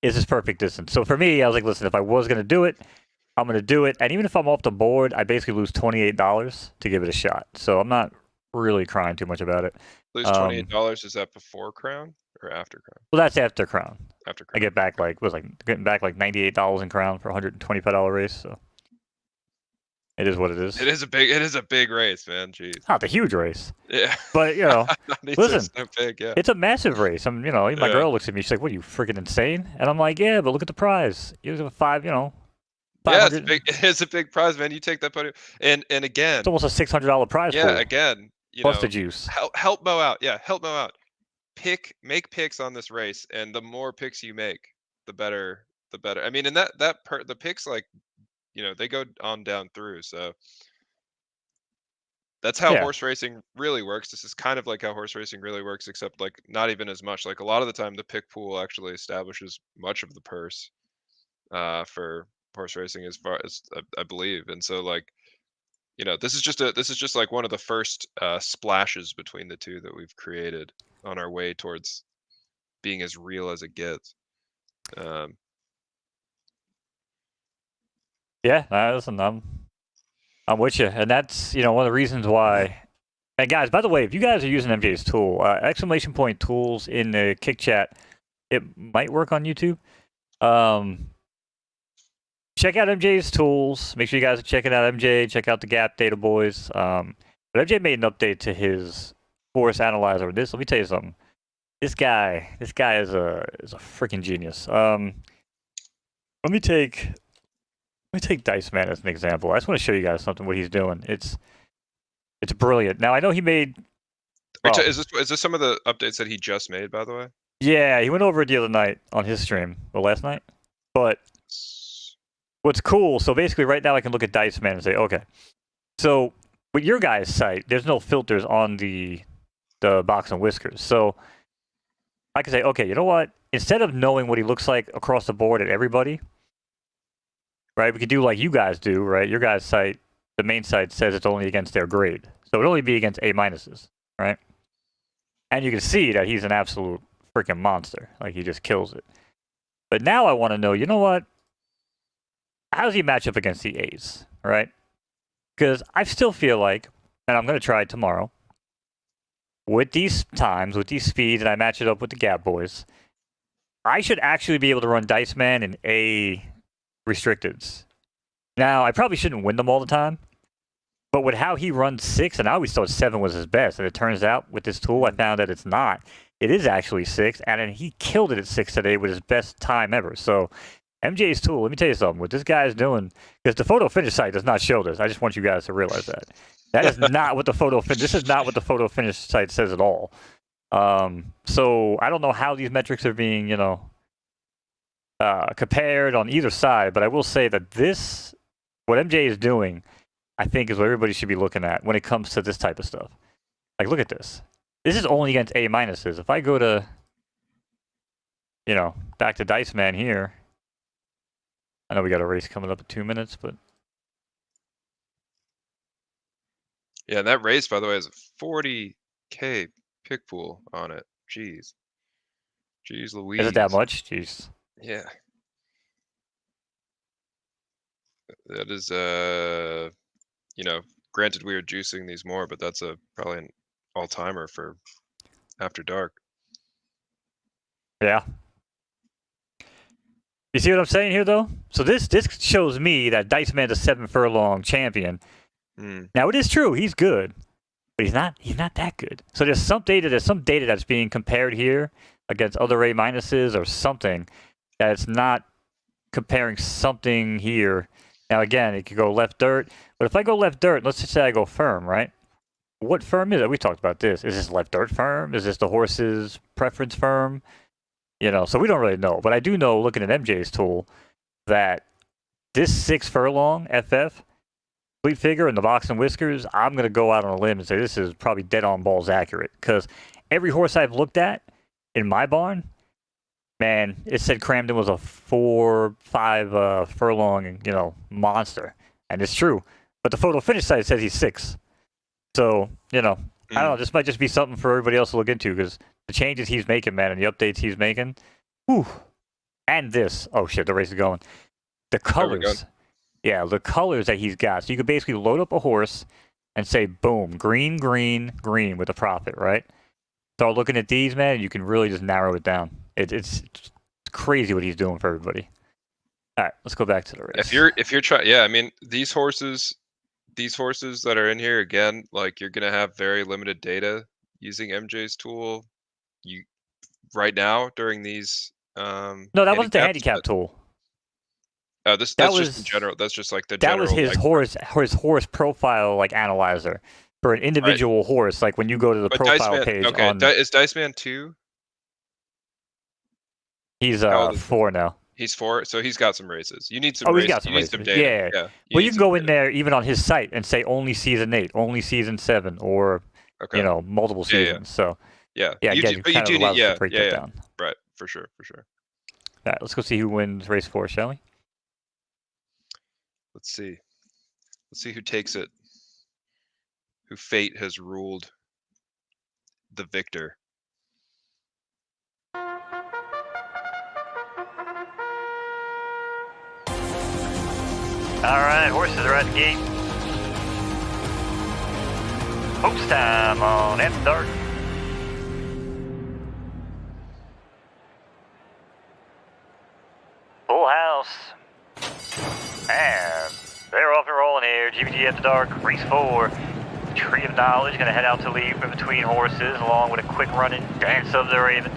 is his perfect distance. So for me, I was like, listen, if I was going to do it, I'm going to do it. And even if I'm off the board, I basically lose $28 to give it a shot. So I'm not really crying too much about it. Lose $28. Is that before Crown or after Crown? Well, that's after Crown. After I Crown. get back getting back like $98 in Crown for a $125 race. So it is what it is. It is a big race, man. Jeez. It's not a huge race, Yeah. but listen, It's so big, yeah. it's a massive race. Even my Yeah. girl looks at me. She's like, "What are you freaking insane?" And I'm like, "Yeah, but look at the prize. It was a Yeah, 500. it is a big prize, man. You take that podium, and again, It's almost a $600 prize yeah, pool again, plus the juice." help Mo out. Yeah, help Mo out. Make picks on this race, and the more picks you make, the better. The better. I mean, and the picks, like, they go on down through. So that's how Yeah. horse racing really works. This is kind of like how horse racing really works, except like not even as much. Like a lot of the time, the pick pool actually establishes much of the purse for horse racing, as far as I believe. And so, like, this is just like one of the first splashes between the two that we've created on our way towards being as real as it gets. Yeah, listen, I'm with you, and that's one of the reasons why. And guys, by the way, if you guys are using MJ's tool, exclamation point tools in the kick chat, it might work on YouTube. Check out MJ's tools. Make sure you guys are checking out MJ. Check out the Gap Data Boys. But MJ made an update to his force analyzer. Let me tell you something. This guy is a freaking genius. Let me take Dice Man as an example. I just want to show you guys something what he's doing. It's brilliant. Now I know he made. Is this some of the updates that he just made, by the way? Yeah, he went over it the other night on his stream, or last night. But what's cool? So basically, right now I can look at Dice Man and say, okay. So with your guys' site, there's no filters on the box and whiskers. So I can say, okay, you know what? Instead of knowing what he looks like across the board at everybody, right? We could do like you guys do, right? Your guys' site, the main site says it's only against their grade. So it would only be against A minuses, right? And you can see that he's an absolute freaking monster. Like, he just kills it. But now I want to know, you know what? How does he match up against the A's, right? Because I still feel like, and I'm going to try it tomorrow, with these times, with these speeds, and I match it up with the Gap Boys, I should actually be able to run Dice Man in A restricteds. Now, I probably shouldn't win them all the time, but with how he runs 6, and I always thought 7 was his best, and it turns out with this tool, I found that it's not. It is actually 6, and then he killed it at 6 today with his best time ever. So MJ's tool, let me tell you something. What this guy is doing, because the photo finish site does not show this. I just want you guys to realize that. That is not what the photo finish. This is not what the photo finish site says at all. So I don't know how these metrics are being, compared on either side. But I will say that what MJ is doing, I think, is what everybody should be looking at when it comes to this type of stuff. Like, look at this. This is only against A minuses. If I go to, back to Dice Man here. I know we got a race coming up in 2 minutes, but Yeah, and that race, by the way, has a 40K pick pool on it. Jeez. Jeez Louise. is it that much? Jeez. Yeah. That is, granted we are juicing these more, but that's probably an all-timer for After Dark. Yeah. You see what I'm saying here, though? So this shows me that Dice Man's a 7 furlong champion. Now, it is true. He's good. But he's not that good. So there's some data that's being compared here against other A minuses or something that it's not comparing something here. Now, again, it could go left dirt. But if I go left dirt, let's just say I go firm, right? What firm is it? We talked about this. Is this left dirt firm? Is this the horse's preference firm? So we don't really know. But I do know, looking at MJ's tool, that this 6 furlong FF complete figure in the box and whiskers, I'm going to go out on a limb and say this is probably dead on balls accurate. Because every horse I've looked at in my barn, man, it said Cramden was a 4-5 furlong, monster. And it's true. But the photo finish site says he's 6. So, I don't know. This might just be something for everybody else to look into because the changes he's making, man, and the updates he's making, whew. And this. Oh, shit, the race is going. The colors. Yeah, the colors that he's got. So you could basically load up a horse and say, boom, green, green, green with a profit, right? Start looking at these, man, and you can really just narrow it down. It's crazy what he's doing for everybody. All right, let's go back to the race. If you're trying, yeah, I mean, these horses that are in here, again, like you're gonna have very limited data using MJ's tool. Right now during these no, that wasn't the handicap tool. That's just in general. That's just like the general. That was his horse profile like analyzer for an individual horse. Like when you go to the profile page. Okay, is Dice Man 2? He's 4 now. He's 4, so he's got some races. You need some races. He's got some races. Some data. Yeah. Well, you can go in there even on his site and say only season 8, only season 7, or multiple seasons. So yeah. Again, you do need to break that down. Right, for sure. All right, let's go see who wins race 4, shall we? Let's see who takes it. Who fate has ruled the victor. All right, horses are at the gate. Post time on After Dark. Full house. And they're off and rolling here. GVG After Dark, race 4. Tree of Knowledge gonna head out to leave in between horses, along with a quick running Dance of the Ravens.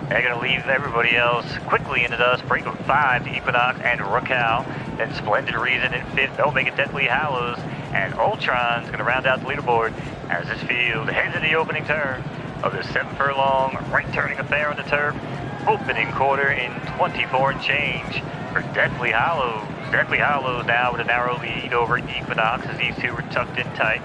They're gonna leave everybody else quickly in the dust. Break of 5 to Equinox and Raquel. Then Splendid Reason in 5th. They'll make it Deathly Hallows. And Ultron's gonna round out the leaderboard as this field heads into the opening turn of the 7 furlong right turning affair on the turf. Opening quarter in 24 and change for Deathly Hallows. Deathly Hallows now with a narrow lead over Equinox as these two are tucked in tight.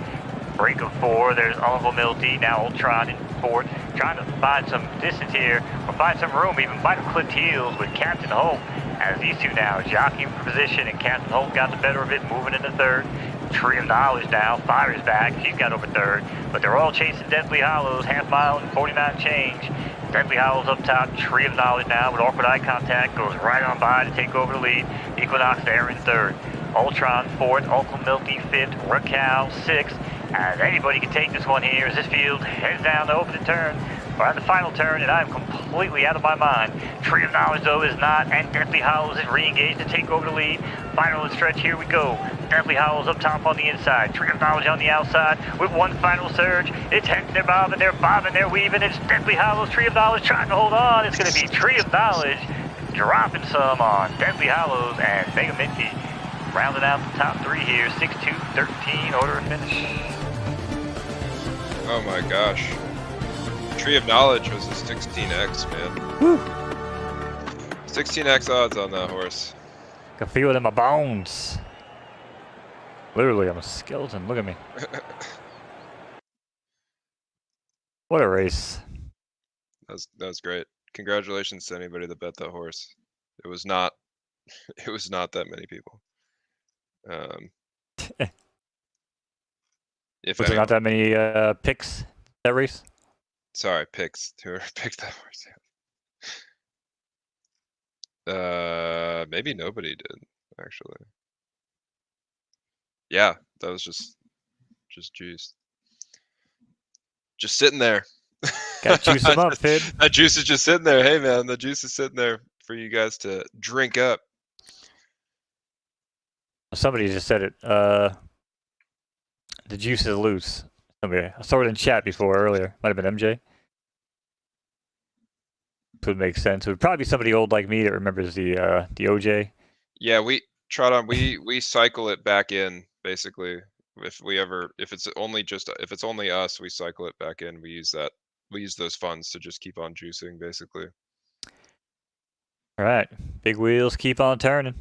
Break of 4, there's Uncle Milty, now Ultron in 4th, trying to find some distance here, or find some room, even might have clipped heels with Captain Holt, as these two now jockeying for position, and Captain Holt got the better of it, moving into 3rd. Tree of Knowledge now, Fire's back, she's got over 3rd, but they're all chasing Deathly Hallows, half mile and 49 change. Deathly Hallows up top, Tree of Knowledge now with awkward eye contact, goes right on by to take over the lead. Equinox there in 3rd. Ultron 4th, Uncle Milty 5th, Raquel 6th. As anybody can take this one here as this field heads down the opening turn. We're at the final turn and I'm completely out of my mind. Tree of Knowledge though is not, and Deathly Hallows is re-engaged to take over the lead. Final stretch, here we go. Deathly Hallows up top on the inside. Tree of Knowledge on the outside with one final surge. It's heading, they're bobbing, they're weaving. It's Deathly Hallows, Tree of Knowledge trying to hold on. It's going to be Tree of Knowledge dropping some on Deathly Hallows and Mega Minty. Rounding out the top 3 here, 6-2, 13, order of finish. Oh my gosh. Tree of Knowledge was a 16x, man. Woo! 16x odds on that horse. Can feel it in my bones. Literally, I'm a skeleton. Look at me. What a race. That was great. Congratulations to anybody that bet that horse. It was not it was not that many people. If Was there anyone. not that many picks that race? Sorry, picks. Whoever picked that horse. Maybe nobody did, actually. Yeah, that was just juice. Just sitting there. Gotta juice them up, Fid. That juice is just sitting there. Hey man, the juice is sitting there for you guys to drink up. Somebody just said it. The juice is loose. Somebody, I saw it in chat before earlier. Might have been MJ. Would make sense. It would probably be somebody old like me that remembers the OJ. Yeah, we cycle it back in basically. If it's only us, we cycle it back in. We use those funds to just keep on juicing basically. All right, big wheels keep on turning.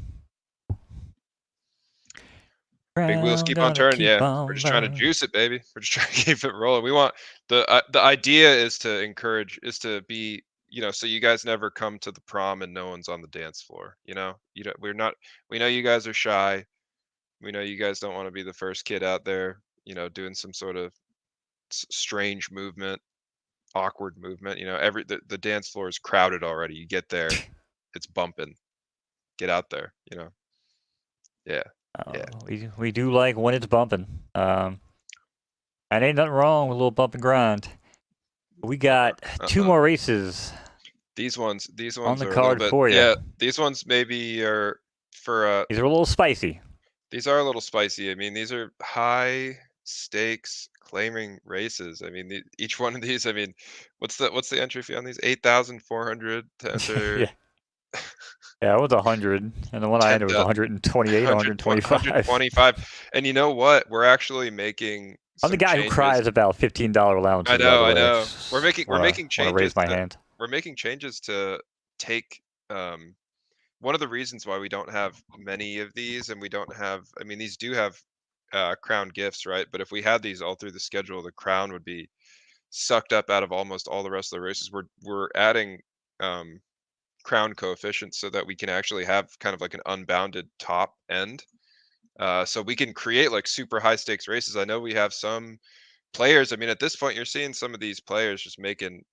Big wheels keep on turning. Yeah, we're just trying to juice it, baby. We're just trying to keep it rolling. We want the idea is to be, so you guys never come to the prom and no one's on the dance floor. We know you guys are shy. We know you guys don't want to be the first kid out there, doing some sort of strange movement, awkward movement. The dance floor is crowded already. You get there, it's bumping. Get out there. Yeah. Yeah. We do like when it's bumping. And ain't nothing wrong with a little bump and grind. We got two more races. These ones on the are card a little bit, for you. yeah. These ones maybe are for These are a little spicy. These are a little spicy. I mean, these are high stakes claiming races. I mean, each one of these. I mean, what's the entry fee on these? 8,400 to enter. Yeah. Yeah, it was 100, and the one I entered was 128, 125. 125. And you know what? We're actually making. I'm the guy changes. Who cries about $15 allowances. I know. By the way. I know. We're making changes. Raise my hand. We're making changes to take. One of the reasons why we don't have many of these, and we don't have. I mean, these do have crown gifts, right? But if we had these all through the schedule, the crown would be sucked up out of almost all the rest of the races. We're adding crown coefficients so that we can actually have kind of like an unbounded top end. So we can create like super high stakes races. I know we have some players. I mean, at this point, you're seeing some of these players just making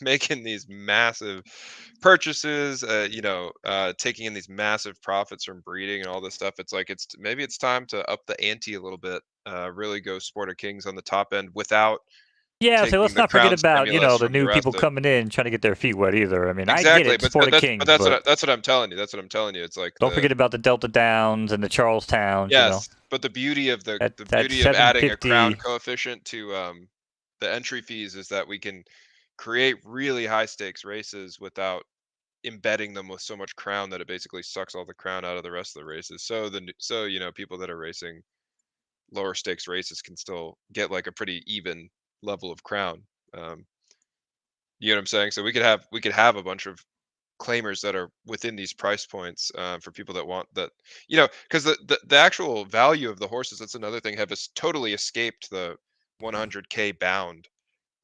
these massive purchases, taking in these massive profits from breeding and all this stuff. It's like maybe it's time to up the ante a little bit, really go Sport of Kings on the top end without. Yeah, so let's not forget about the new people coming in trying to get their feet wet either. I mean, exactly, I get it, Sport of Kings, but that's what I'm telling you. That's what I'm telling you. It's like don't forget about the Delta Downs and the Charlestowns. Yes, but the beauty of beauty of adding a crown coefficient to the entry fees is that we can create really high stakes races without embedding them with so much crown that it basically sucks all the crown out of the rest of the races. So people that are racing lower stakes races can still get like a pretty even level of crown. You know what I'm saying? So we could have a bunch of claimers that are within these price points for people that want that, because the actual value of the horses, that's another thing, have totally escaped the 100K bound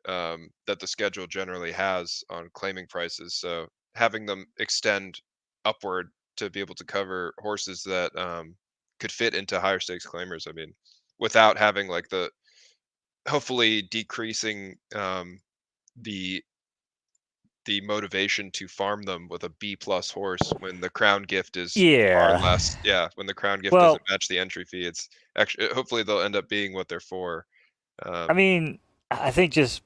that the schedule generally has on claiming prices. So having them extend upward to be able to cover horses that could fit into higher stakes claimers. I mean, without having like hopefully decreasing the motivation to farm them with a B+ horse when the crown gift is far less. Yeah, when the crown gift doesn't match the entry fee, it's actually hopefully they'll end up being what they're for. I mean, I think just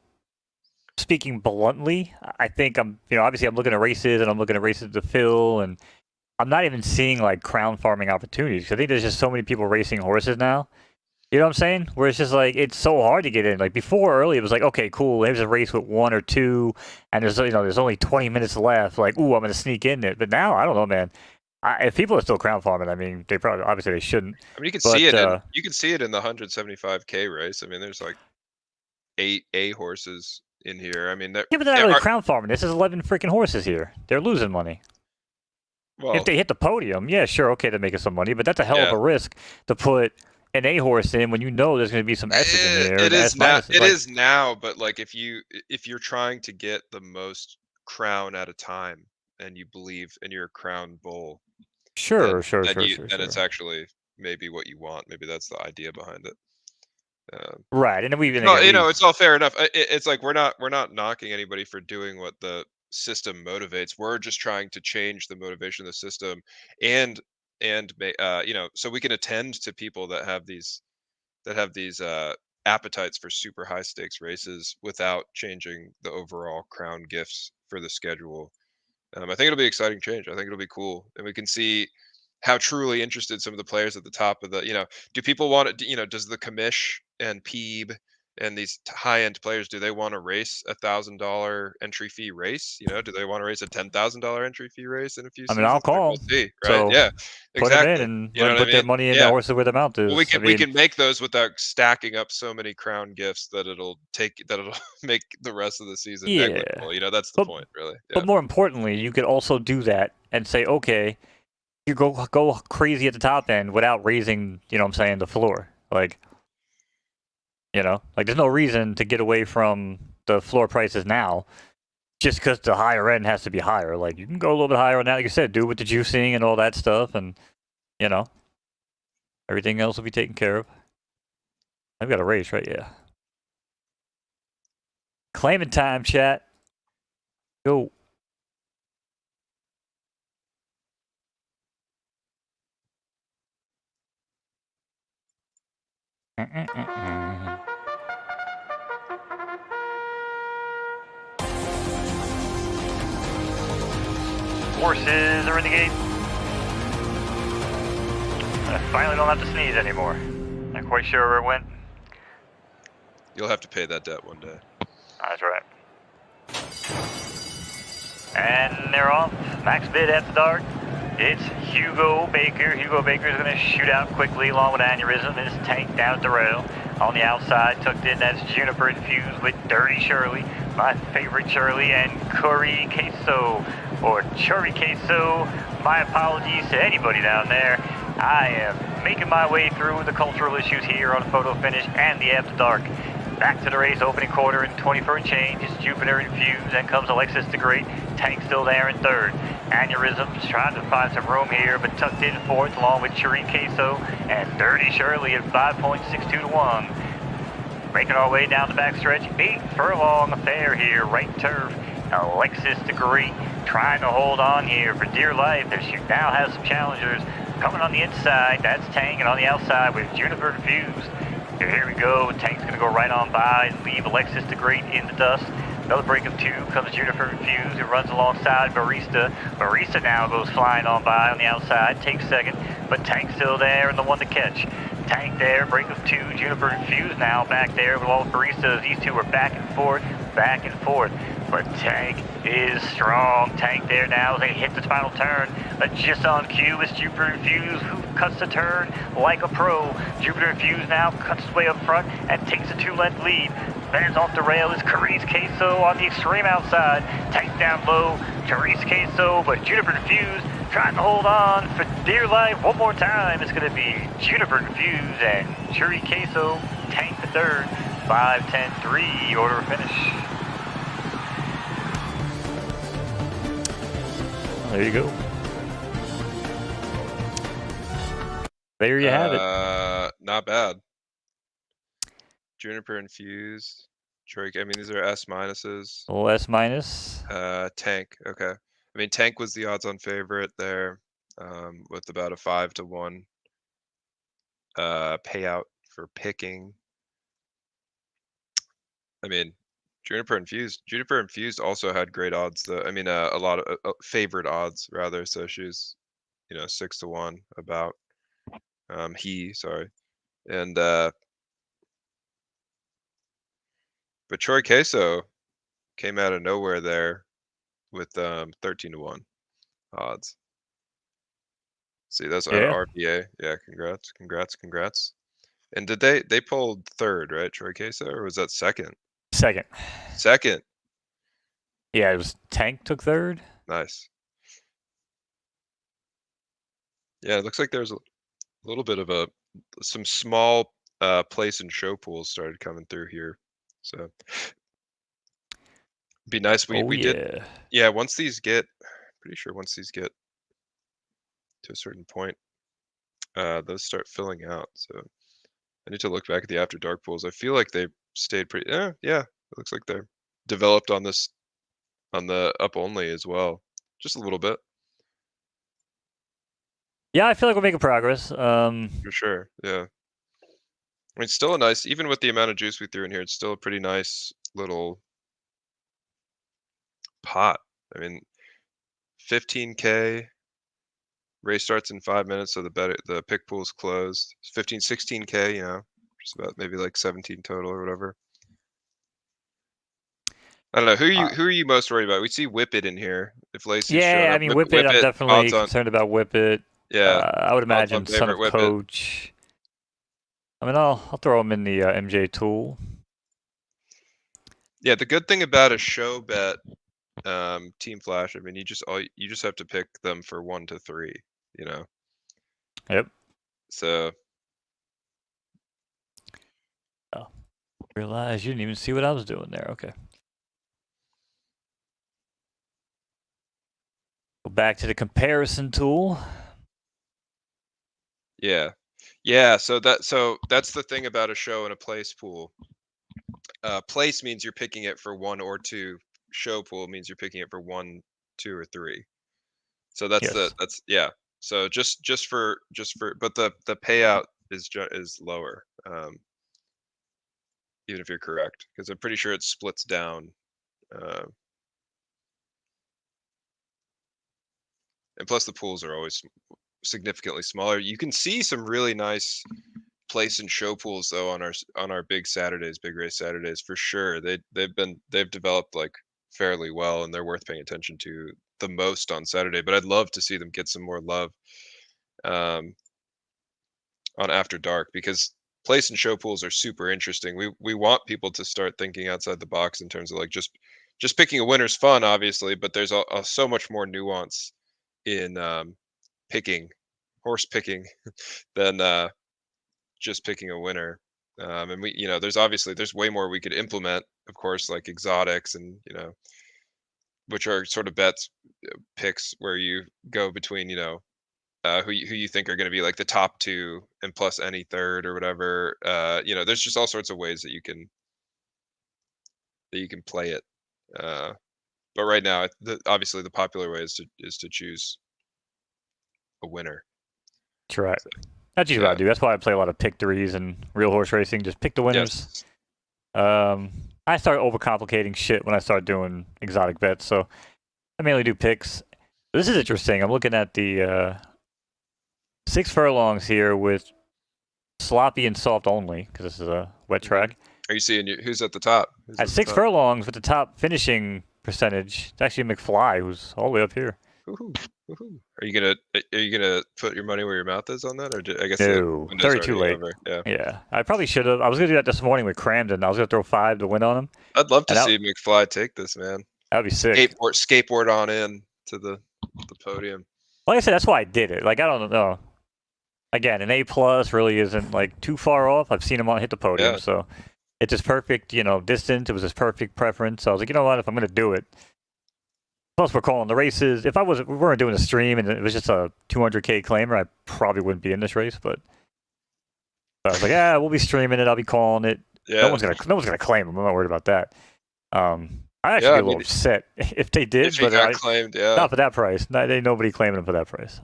speaking bluntly, I think obviously I'm looking at races and I'm looking at races to fill, and I'm not even seeing like crown farming opportunities. I think there's just so many people racing horses now. You know what I'm saying? Where it's just like it's so hard to get in. Like before, early it was like, okay, cool. There's a race with one or two, and there's only 20 minutes left. Like, ooh, I'm gonna sneak in it. But now I don't know, man. If people are still crown farming, I mean, they probably obviously they shouldn't. I mean, you can see it in the 175K race. I mean, there's like 8 A horses in here. I mean, Yeah, but they're not really crown farming. This is 11 freaking horses here. They're losing money. well, If they hit the podium, yeah, sure, okay, they're making some money, but that's a hell of yeah. a risk to put an A horse in when you know there's going to be some S's in here. It is now. S-minuses. It Like, is now, but like if you're trying to get the most crown at a time, and you believe in your crown bull, sure, then it's actually maybe what you want. Maybe that's the idea behind it. Right, and then we Well, again, it's all fair enough. It's like we're not knocking anybody for doing what the system motivates. We're just trying to change the motivation of the system, and so we can attend to people that have these appetites for super high stakes races without changing the overall crown gifts for the schedule. I think it'll be exciting change. I think it'll be cool, and we can see how truly interested some of the players at the top of the. Do people want it? Does the commish and Peeb and these high-end players, do they want to race $1,000 entry fee race? Do they want to race a $10,000 entry fee race in a few I mean, I'll seasons? Like, call we'll them. see, right? So Yeah, put them in exactly. and You let know them what I put their mean? money in the Yeah. horses where their mouth Well, is. we can make those without stacking up so many crown gifts that it'll make the rest of the season Yeah. negligible. That's the point, really. Yeah. But more importantly, you could also do that and say, okay, you go crazy at the top end without raising, what I'm saying, the floor. Like, there's no reason to get away from the floor prices now just because the higher end has to be higher. Like, you can go a little bit higher on that, like you said, do with the juicing and all that stuff, and, everything else will be taken care of. I've got a race, right? Yeah. Claiming time, chat. Go. Horses are in the gate. I finally don't have to sneeze anymore. Not quite sure where it went. You'll have to pay that debt one day. That's right. And they're off. Max bid after dark. It's Hugo Baker. Hugo Baker is going to shoot out quickly along with Aneurysm. His tank down at the rail. On the outside, tucked in, that's Juniper infused with Dirty Shirley, my favorite Shirley, and Curry Queso, or Churry Queso. My apologies to anybody down there. I am making my way through the cultural issues here on Photo Finish and the After Dark. Back to the race, opening quarter and 24 and change. It's Jupiter infused, then comes Alexis the Great. Tank still there in third. Aneurysm's trying to find some room here, but tucked in fourth along with Churry Queso and Dirty Shirley at 5.62 to 1. Making our way down the backstretch, 8 furlong affair here, right turf. Alexis the Great trying to hold on here for dear life as she now has some challengers coming on the inside. That's Tank, and on the outside with Juniper infused. Here we go. Tank's going to go right on by and leave Alexis the Great in the dust. Another break of 2 comes Juniper infused, who runs alongside Barista. Barista now goes flying on by on the outside, takes second, but Tank's still there and the one to catch. Tank there, break of 2, Juniper infused now back there with all Baristas. These two are back and forth, but Tank is strong. Tank there now as they hit the final turn. But just on cue is Jupiter infused, who cuts the turn like a pro. Jupiter infused now cuts his way up front and takes a 2-length lead. Bends off the rail is Carice Queso on the extreme outside. Tank down low, Carice Queso, but Juniper infused trying to hold on for dear life. One more time, it's going to be Juniper infused and Churry Queso. Tank the third, 5-10-3 order of finish. There you go. There you have it. Not bad. Juniper infused. Drake. I mean, these are S minuses. A little S minus. Tank. Okay. I mean, Tank was the odds-on favorite there, with about a 5 to 1 payout for picking. I mean, Juniper infused also had great odds though. I mean, a lot of favored odds rather. So she was, 6 to 1 about. Sorry, and but Troy Queso came out of nowhere there with 13 to 1 odds. See, that's on RPA. Yeah, congrats. And did they pulled third, right? Troy Queso, or was that second? Second. Second. Yeah, it was Tank took third. Nice. Yeah, it looks like there's a little bit of some small place and show pools started coming through here. So be nice. Oh We did. yeah. Yeah, once these get, pretty sure once these get to a certain point, those start filling out. So I need to look back at the after dark pools. I feel like they stayed pretty. Yeah. It looks like they're developed on this on the up only as well, just a little bit Yeah, I feel like we're making progress. for sure. Yeah, I mean, still a nice, even with the amount of juice we threw in here, it's still a pretty nice little pot. I mean, 15K. Race starts in 5 minutes, so the pick pool's closed. 15, 16K, you know, just about maybe like 17 total or whatever. I don't know. Who are you most worried about? We see Whip It in here. If Lacey's showing Yeah, I up, mean, Whip It, I'm definitely odds on, concerned about Whip It. yeah, I would odds on imagine Son favorite of Whip It. Coach. I mean, I'll throw him in the MJ tool. Yeah, the good thing about a show bet, Team Flash, I mean, you just have to pick them for 1 to 3, you know. Yep. So Oh, realize you didn't even see what I was doing there. Okay. Go back to the comparison tool. yeah, so that's the thing about a show and a place pool. Place means you're picking it for 1 or 2. Show pool means you're picking it for 1, 2, or 3. So that's Yes. yeah. So just for but the payout is lower, even if you're correct, because I'm pretty sure it splits down. Uh, and plus the pools are always significantly smaller. You can see some really nice place and show pools though on our big Saturdays, big race Saturdays for sure. They've developed like fairly well, and they're worth paying attention to the most on Saturday. But I'd love to see them get some more love um, on After Dark, because place and show pools are super interesting. We want people to start thinking outside the box in terms of like just picking a winner's fun, obviously, but there's so much more nuance in picking horse picking than just picking a winner. And we, there's way more we could implement, of course, like exotics and, which are sort of bets, picks where you go between, who you think are going to be like the top 2 and plus any third or whatever. There's just all sorts of ways that you can play it. But right now, obviously the popular way is to choose a winner. That's right. That's usually what I Yeah. do. That's why I play a lot of pick threes and real horse racing. Just pick the winners. Yes. I start overcomplicating shit when I start doing exotic bets, so I mainly do picks. This is interesting. I'm looking at the 6 furlongs here with sloppy and soft only, because this is a wet track. Are you seeing who's at the top? At 6 furlongs with the top finishing percentage, it's actually McFly, who's all the way up here. Woohoo, woohoo. Are you gonna put your money where your mouth is on that, or I guess No, the window's 32 already late. over? Yeah. Yeah, I probably should have. I was gonna do that this morning with Cramden. I was gonna throw 5 to win on him. I'd love to And see McFly take this, man. That'd be sick. Skateboard on in to the podium. Like I said, that's why I did it. Like, I don't know. Again, an A plus really isn't like too far off. I've seen him hit the podium, Yeah. so it's his perfect, distance. It was his perfect preference. So I was like, you know what? If I'm gonna do it, plus we're calling the races. If we weren't doing a stream and it was just a 200K claimer, I probably wouldn't be in this race. But I was like, yeah, we'll be streaming it. I'll be calling it. Yeah. No one's gonna claim him. I'm not worried about that. I actually get a little upset if they did, if he but got claimed, yeah. not for that price. Nobody claiming him for that price.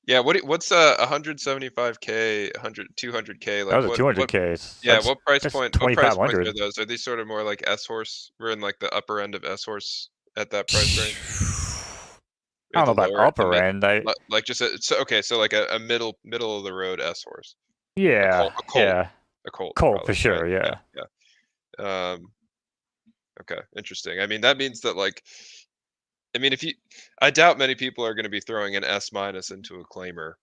Yeah, what's 175K, 200K? Like That was a 200K. Yeah, what price point? What price points 2,500. are those? Are these sort of more like S horse? We're in like the upper end of S horse at that price range. I don't know about upper end. Like just okay, so like a middle of the road S horse. Yeah, a colt, yeah, a colt Colt probably, for sure. right? Yeah. Yeah. Okay, interesting. I mean, that means that like, I mean, I doubt many people are going to be throwing an S minus into a claimer,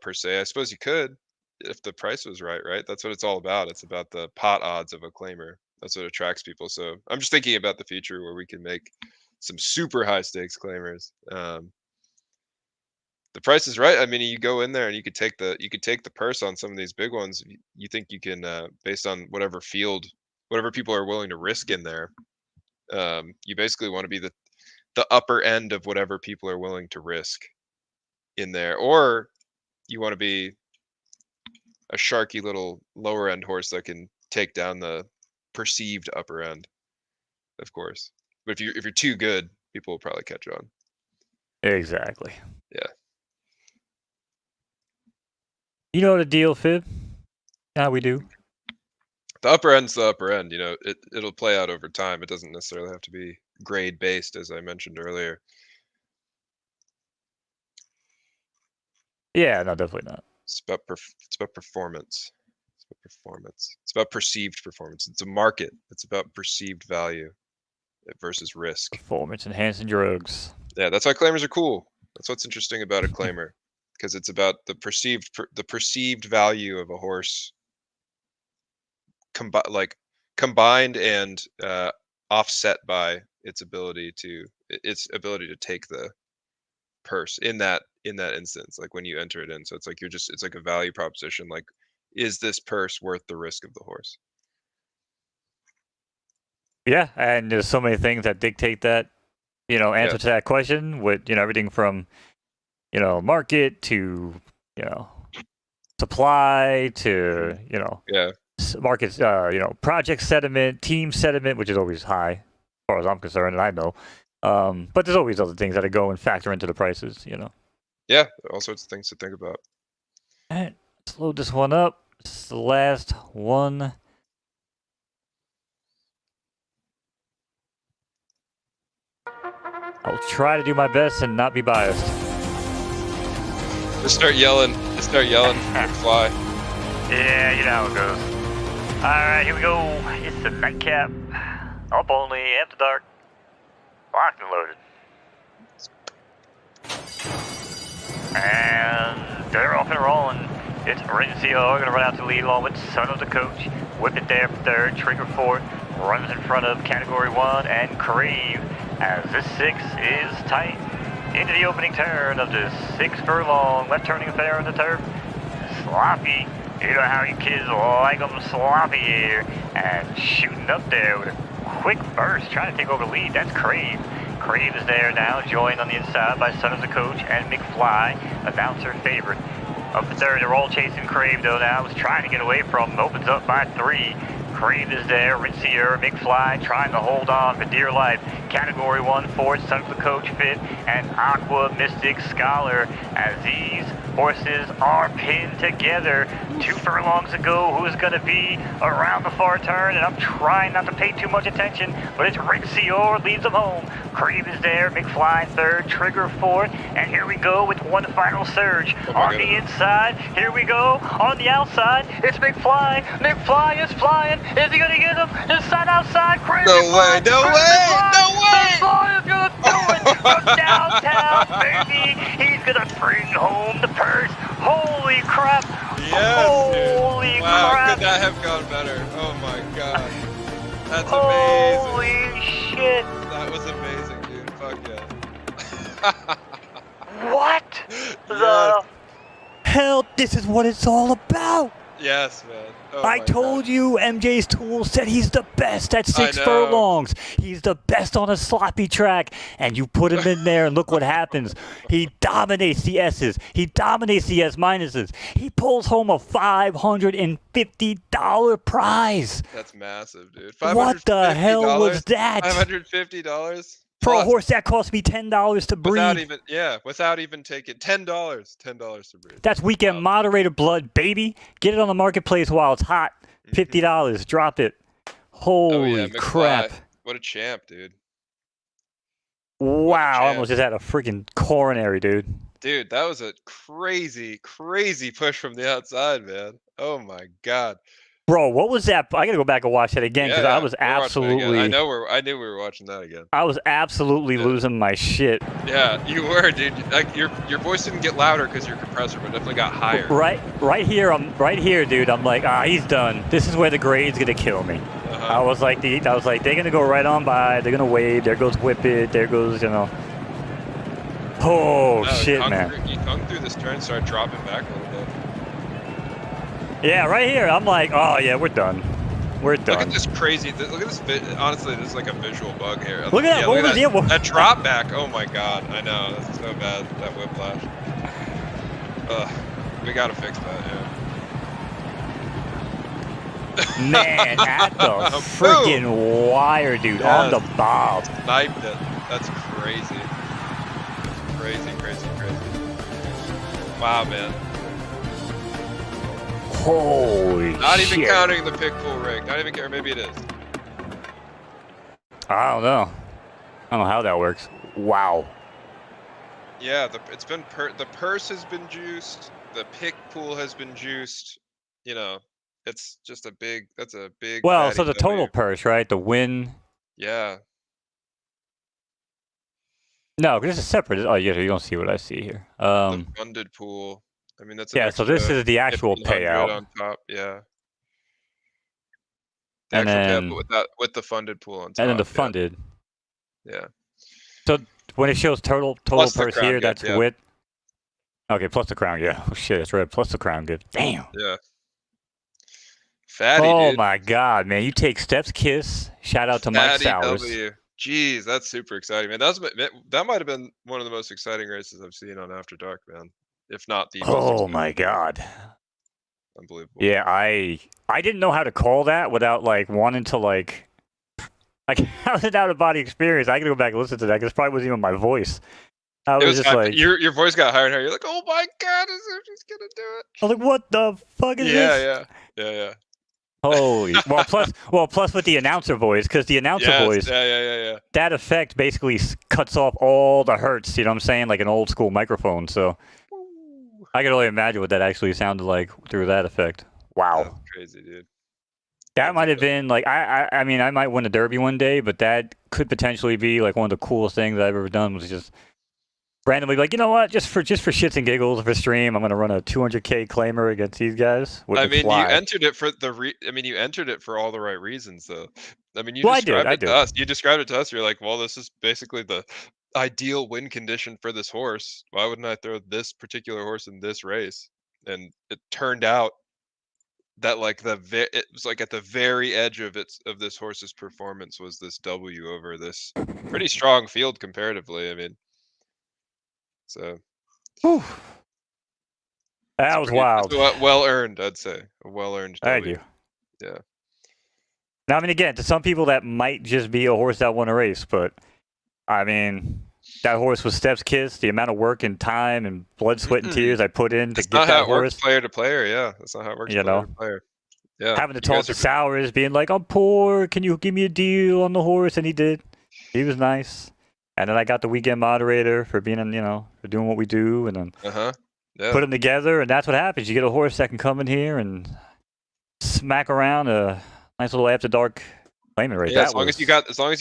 per se. I suppose you could if the price was right, right? That's what it's all about. It's about the pot odds of a claimer. That's what attracts people. So I'm just thinking about the future where we can make some super high stakes claimers. The price is right. I mean, you go in there and you could take the purse on some of these big ones. You think you can, based on whatever field, whatever people are willing to risk in there. You basically want to be the upper end of whatever people are willing to risk in there, or you want to be a sharky little lower end horse that can take down the perceived upper end, of course. But if you're too good, people will probably catch on. Exactly. Yeah. You know the deal, Fib? How we do. The upper end's the upper end. You know, it'll play out over time. It doesn't necessarily have to be grade based, as I mentioned earlier. Yeah, no, definitely not. It's about performance. It's about performance. It's about perceived performance. It's a market. It's about perceived value versus risk. Performance enhancing drugs. Yeah, that's why claimers are cool. That's what's interesting about a claimer, because it's about the perceived value of a horse, combined and offset by its ability to take the purse in that instance, like when you enter it in. So it's like it's like a value proposition. Like, is this purse worth the risk of the horse? Yeah, and there's so many things that dictate that, answer to that question, with, everything from, market to, supply to, markets, project sentiment, team sentiment, which is always high, as far as I'm concerned, and I know. But there's always other things that go and factor into the prices, Yeah, all sorts of things to think about. All right, let's load this one up. This is the last one. I'll try to do my best and not be biased. Just start yelling. Fly. Yeah, you know how it goes. Alright, here we go. It's the nightcap. Up only, after dark. Locked and loaded. And they're off and rolling. It's Rencio gonna run out to lead along with Son of the Coach. Whip it there for third, trigger fourth. Runs in front of Category 1 and Crave, as this 6 is tight into the opening turn of this 6 furlong left turning affair on the turf. Sloppy, you know how you kids like them sloppy here, and shooting up there with a quick burst, trying to take over the lead. That's Crave. Crave is there now, joined on the inside by Son of the Coach and McFly, announcer favorite. Up the third, they're all chasing Crave though now, was trying to get away from him, opens up by 3. Crave is there, Rincier, McFly trying to hold on for dear life. Category 1 Ford, Son of the Coach Fit, and Aqua Mystic Scholar, as these horses are pinned together. 2 furlongs ago, who's going to be around the far turn? And I'm trying not to pay too much attention, but it's Rincier leads them home. Crave is there, McFly third, Trigger fourth, and here we go with one final surge. On the inside, here we go. On the outside, it's McFly. McFly is flying. Is he gonna get him? Inside, outside, Crave. No way, no way, no way! McFly is gonna do it from downtown, baby. He's gonna bring home the purse. Holy crap! Yes, Holy dude. Wow, crap! could that have gone better? Oh my god. That's Holy amazing. shit! That was amazing, dude. Fuck yeah. What the Yes. hell? This is what it's all about. Yes, man. Oh I my told God. you, MJ's Tool said he's the best at 6 know. furlongs. He's the best on a sloppy track. And you put him in there and look what happens. He dominates the S's. He dominates the S minuses. He pulls home a $550 prize. That's massive, dude. What the hell was that? $550? For a Plus, horse that cost me $10 to breed. without even taking $10 to breed. That's weekend moderator blood, baby. Get it on the marketplace while it's hot. $50. Drop it. Holy McFly. crap. What a champ, dude. Wow, I champ. almost just had a freaking coronary, dude. Dude, that was a crazy, crazy push from the outside, man. Oh my god. Bro, what was that? I gotta go back and watch that again because I was we're watching it again. absolutely. I knew we were watching that again. I was absolutely losing my shit. Yeah, you were, dude. Like your voice didn't get louder because your compressor, but definitely got higher. Right here, dude. I'm like, he's done. This is where the grade's gonna kill me. I was like, they're gonna go right on by. They're gonna wave. There goes Whip It. There goes, Oh No, shit, man. He hung through this turn, started dropping back a little bit. Yeah, right here. I'm like, oh yeah, we're done. We're done. Look at this crazy. Look at this. Honestly, this is like a visual bug here. Look at that. Look at that drop back. Oh my god. I know. That's so bad. That whiplash. We gotta fix that. Yeah. Man, at the freaking wire, dude, yes. On the bob. Sniped it. That's crazy. Crazy. Wow, man. Holy Not shit. even counting the pick pull rig. Not even care. Maybe it is. I don't know how that works. Wow. Yeah, the purse has been juiced. The pick pool has been juiced. It's just that's a big. Well, so the total purse, right? The win. Yeah. No, this is separate. Oh, yeah, you don't see what I see here. The funded pool. I mean, that's so this is the actual payout on top. Yeah. The and actual then payout, with the funded pool on top. And then the funded. Yeah. So when it shows total purse here, that's with. Okay, plus the crown. Yeah. Oh shit, that's right. Plus the crown good. Damn. Yeah. Fatty, oh dude. My god, man! You take Steps Kiss. Shout out to Mike Sowers. Jeez, that's super exciting, man. That might have been one of the most exciting races I've seen on After Dark, man. If not the most. Oh my god. Unbelievable. Yeah, I didn't know how to call that without wanting to like that was an out of body experience. I can go back and listen to that because it probably wasn't even my voice. I was just like, your voice got higher and higher. You're like, oh my god, is she's gonna do it? I was like, what the fuck is this? Yeah. Holy plus with the announcer voice, because the announcer voice, yeah. That effect basically cuts off all the hertz. You know what I'm saying? Like an old school microphone. So I can only imagine what that actually sounded like through that effect. Wow. That's crazy, dude. That might have been I mean I might win a derby one day, but that could potentially be like one of the coolest things I've ever done. Was just randomly you know what, just for shits and giggles for stream, I'm gonna run a 200K claimer against these guys. I mean, you entered it for you entered it for all the right reasons, though. I mean, you described it to us. You described it to us. You're like, well, this is basically the ideal win condition for this horse. Why wouldn't I throw this particular horse in this race? And it turned out that it was at the very edge of this horse's performance was this W over this pretty strong field comparatively. I mean. So that was wild. Well earned, I'd say. A well earned. Thank you. Yeah. Now, I mean, again, to some people that might just be a horse that won a race, but I mean, that horse was Steps Kiss. The amount of work and time and blood, sweat, and tears I put in to get that horse. That's not how it works player to player. Yeah, that's not how it works. Player to player. Yeah. Having to talk to Sowers, being like, "I'm poor. Can you give me a deal on the horse?" And he did. He was nice. And then I got the weekend moderator for being, for doing what we do, and then put them together, and that's what happens. You get a horse that can come in here and smack around a nice little after dark claimant race. Yeah, as long as you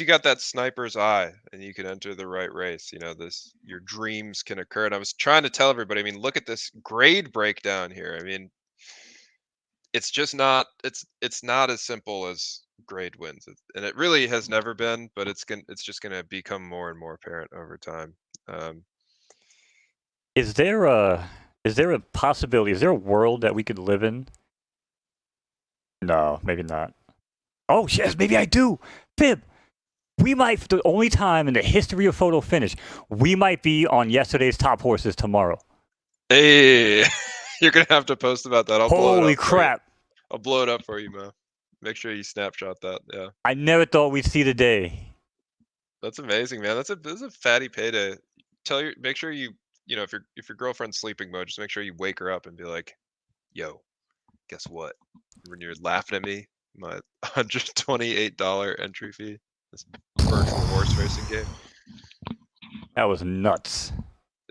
got that sniper's eye, and you can enter the right race, your dreams can occur. And I was trying to tell everybody, I mean, look at this grade breakdown here. I mean, it's just not not as simple as grade wins, and it really has never been, but it's just gonna become more and more apparent over time. Is there a possibility? Is there a world that we could live in? No, maybe not. Oh yes, maybe I do. Fib, we might, for the only time in the history of Photo Finish, we might be on yesterday's top horses tomorrow. Hey, you're gonna have to post about that. Holy crap! I'll blow it up for you, man. Make sure you snapshot that. Yeah. I never thought we'd see the day. That's amazing, man. That's a fatty payday. Make sure you if your girlfriend's sleeping mode, just make sure you wake her up and be like, "Yo, guess what? When you're laughing at me, my $128 entry fee, this virtual horse racing game." That was nuts.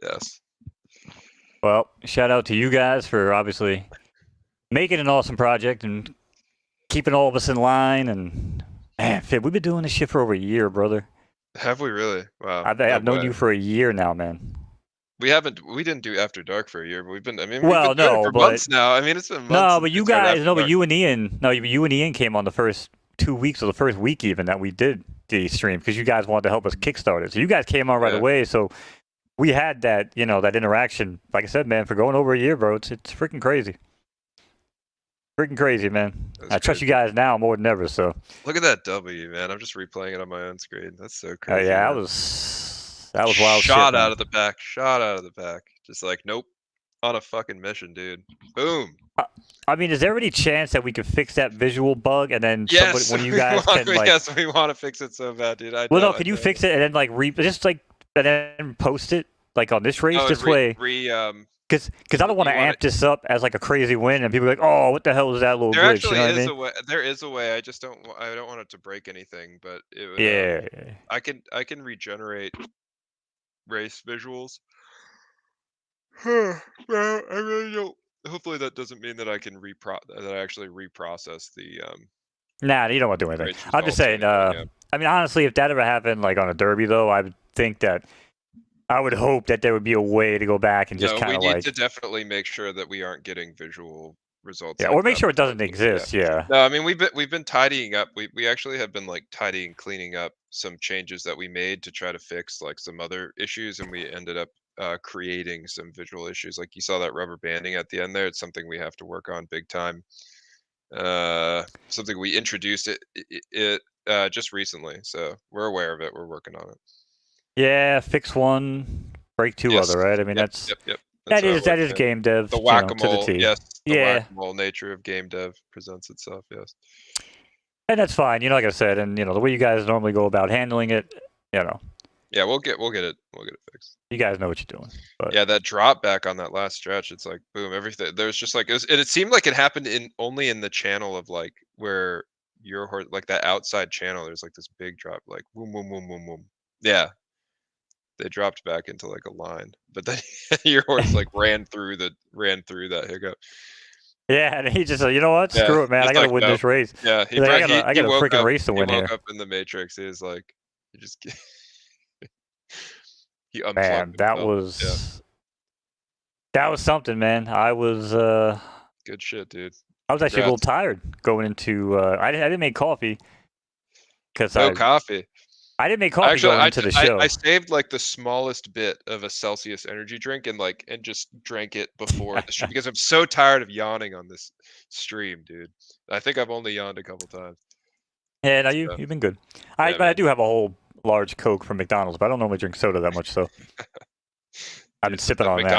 Yes. Well, shout out to you guys for obviously making an awesome project and keeping all of us in line. And man, Fib, we've been doing this shit for over a year, brother. Have we really? Wow. I've known you for a year now, man. We didn't do After Dark for a year, but we've been doing it for but months now. I mean, it's been months. No, but you guys, but you and Ian came on the first 2 weeks or the first week even that we did the stream because you guys wanted to help us kickstart it. So you guys came on right Yeah. away. So we had that, that interaction. Like I said, man, for going over a year, bro, it's freaking crazy. Freaking crazy, man. That's I trust crazy. you guys now more than ever. So Look at that W, man. I'm just replaying it on my own screen. That's so crazy. yeah, man. that was wild shit, Shot man. out of the back. Shot out of the back. Just like, nope. On a fucking mission, dude. Boom. I mean, is there any chance that we could fix that visual bug and then Yes, one of you guys can like? yes, we want to fix it so bad, dude. I Well, know. no, can you fix it and then like just like and then post it like on this race this way? Because I don't want to amp this up as like a crazy win and people are like, oh, what the hell is that little There glitch? actually You know what is I mean? a way. There is a way. I just don't. I don't want it to break anything, but it would. Yeah. I can regenerate race visuals. Well, I really don't. Hopefully, that doesn't mean that I can that I actually reprocess the Nah, you don't want to do anything. race I'm just results or saying. anything, yeah. I mean, honestly, if that ever happened, like on a derby, though, I would think that I would hope that there would be a way to go back and just No, kind we of need like, to definitely make sure that we aren't getting visual results. yeah, like or make that sure it before doesn't the- exist. Yeah. No, I mean we've been tidying up. We actually have been like tidying, cleaning up some changes that we made to try to fix like some other issues, and we ended up creating some visual issues. Like you saw that rubber banding at the end there. It's something we have to work on big time. Something we introduced just recently, so we're aware of it. We're working on it. Yeah, fix one, break two Yes. other, right? I mean, Yep. that's Yep. Yep. that That's how it is that works, is man. game dev, The to the whack-a-mole, T. yes, the Yeah, whack-a-mole nature of game dev presents itself, yes. and that's fine. Like I said, and the way you guys normally go about handling it, Yeah, we'll get it fixed. you guys know what you're doing. But Yeah, that drop back on that last stretch, it's like boom, everything. There's just like it seemed like it happened only in the channel of like where your horse, like that outside channel. There's like this big drop, like boom, boom, boom, boom, boom. Yeah, they dropped back into like a line, but then your horse like ran through that hiccup. yeah, and he just said, you know what? Yeah, Screw it, man. he's I gotta like, win "Nope." this race. Yeah, He's like, I got a woke freaking up. race to He win woke here. up in the Matrix. He was like, he just he Man, unplugged that himself. was something, man. I was Good shit, dude. actually a little Congrats. tired going into. I didn't make coffee because No coffee. I didn't make coffee Actually, going into the show. I saved like the smallest bit of a Celsius energy drink and just drank it before the stream because I'm so tired of yawning on this stream, dude. I think I've only yawned a couple times. Yeah, no, So, you've been good. yeah, But I man. do have a whole large Coke from McDonald's, but I don't normally drink soda that much, so I've been Dude, sipping that on that.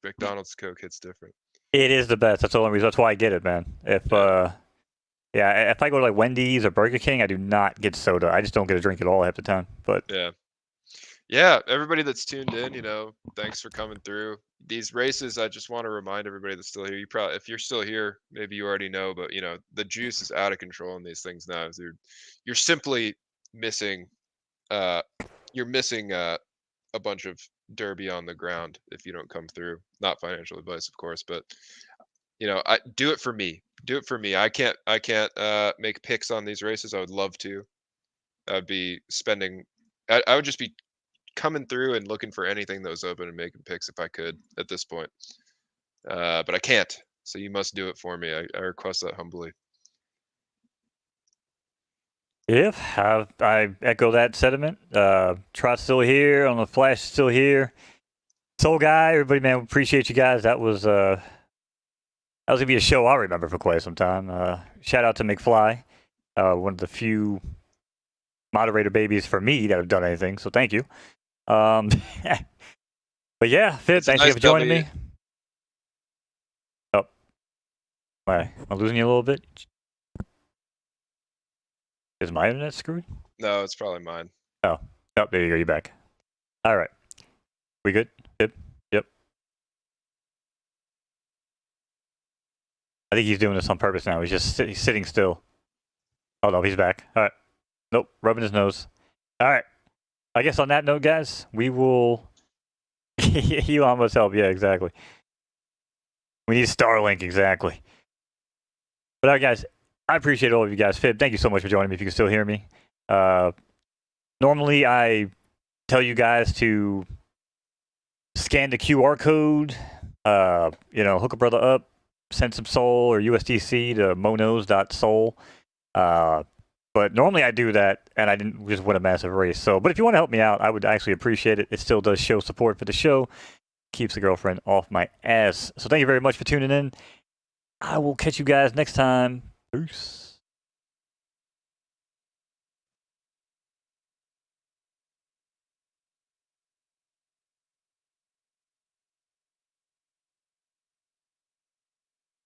McDonald's Coke hits different. It is the best. That's the only reason. That's why I get it, man. If I go to like Wendy's or Burger King, I do not get soda. I just don't get a drink at all half the time. But Yeah, everybody that's tuned in, thanks for coming through. These races, I just want to remind everybody that's still here. If you're still here, maybe you already know, but the juice is out of control in these things now. You're simply missing, you're missing a bunch of derby on the ground if you don't come through. Not financial advice, of course, but I do it for me. Do it for me. I can't make picks on these races. I would love to. I'd be spending. I would just be coming through and looking for anything that was open and making picks if I could at this point. But I can't. So you must do it for me. I request that humbly. yeah, I echo that sentiment. Trot's still here. On the Flash still here. Soul Guy, everybody, man, appreciate you guys. That was gonna be a show I'll remember for quite some time. Shout out to McFly, one of the few moderator babies for me that have done anything. So thank you. But yeah, Fib, thanks again for joining me. Oh, am I losing you a little bit? Is my internet screwed? No, it's probably mine. Oh, there you go. You're back. All right. We good? Yep. I think he's doing this on purpose now. He's just sitting still. Oh, no, he's back. All right. Nope, rubbing his nose. All right. I guess on that note, guys, we will... Elon must help. Yeah, exactly. We need Starlink, exactly. But all right, guys, I appreciate all of you guys. Fib, thank you so much for joining me if you can still hear me. Normally, I tell you guys to scan the QR code, hook a brother up, send some soul or USDC to monos.soul. But normally I do that, and I didn't just win a massive race. So, but if you want to help me out, I would actually appreciate it. It still does show support for the show, keeps the girlfriend off my ass. So thank you very much for tuning in. I will catch you guys next time. Peace.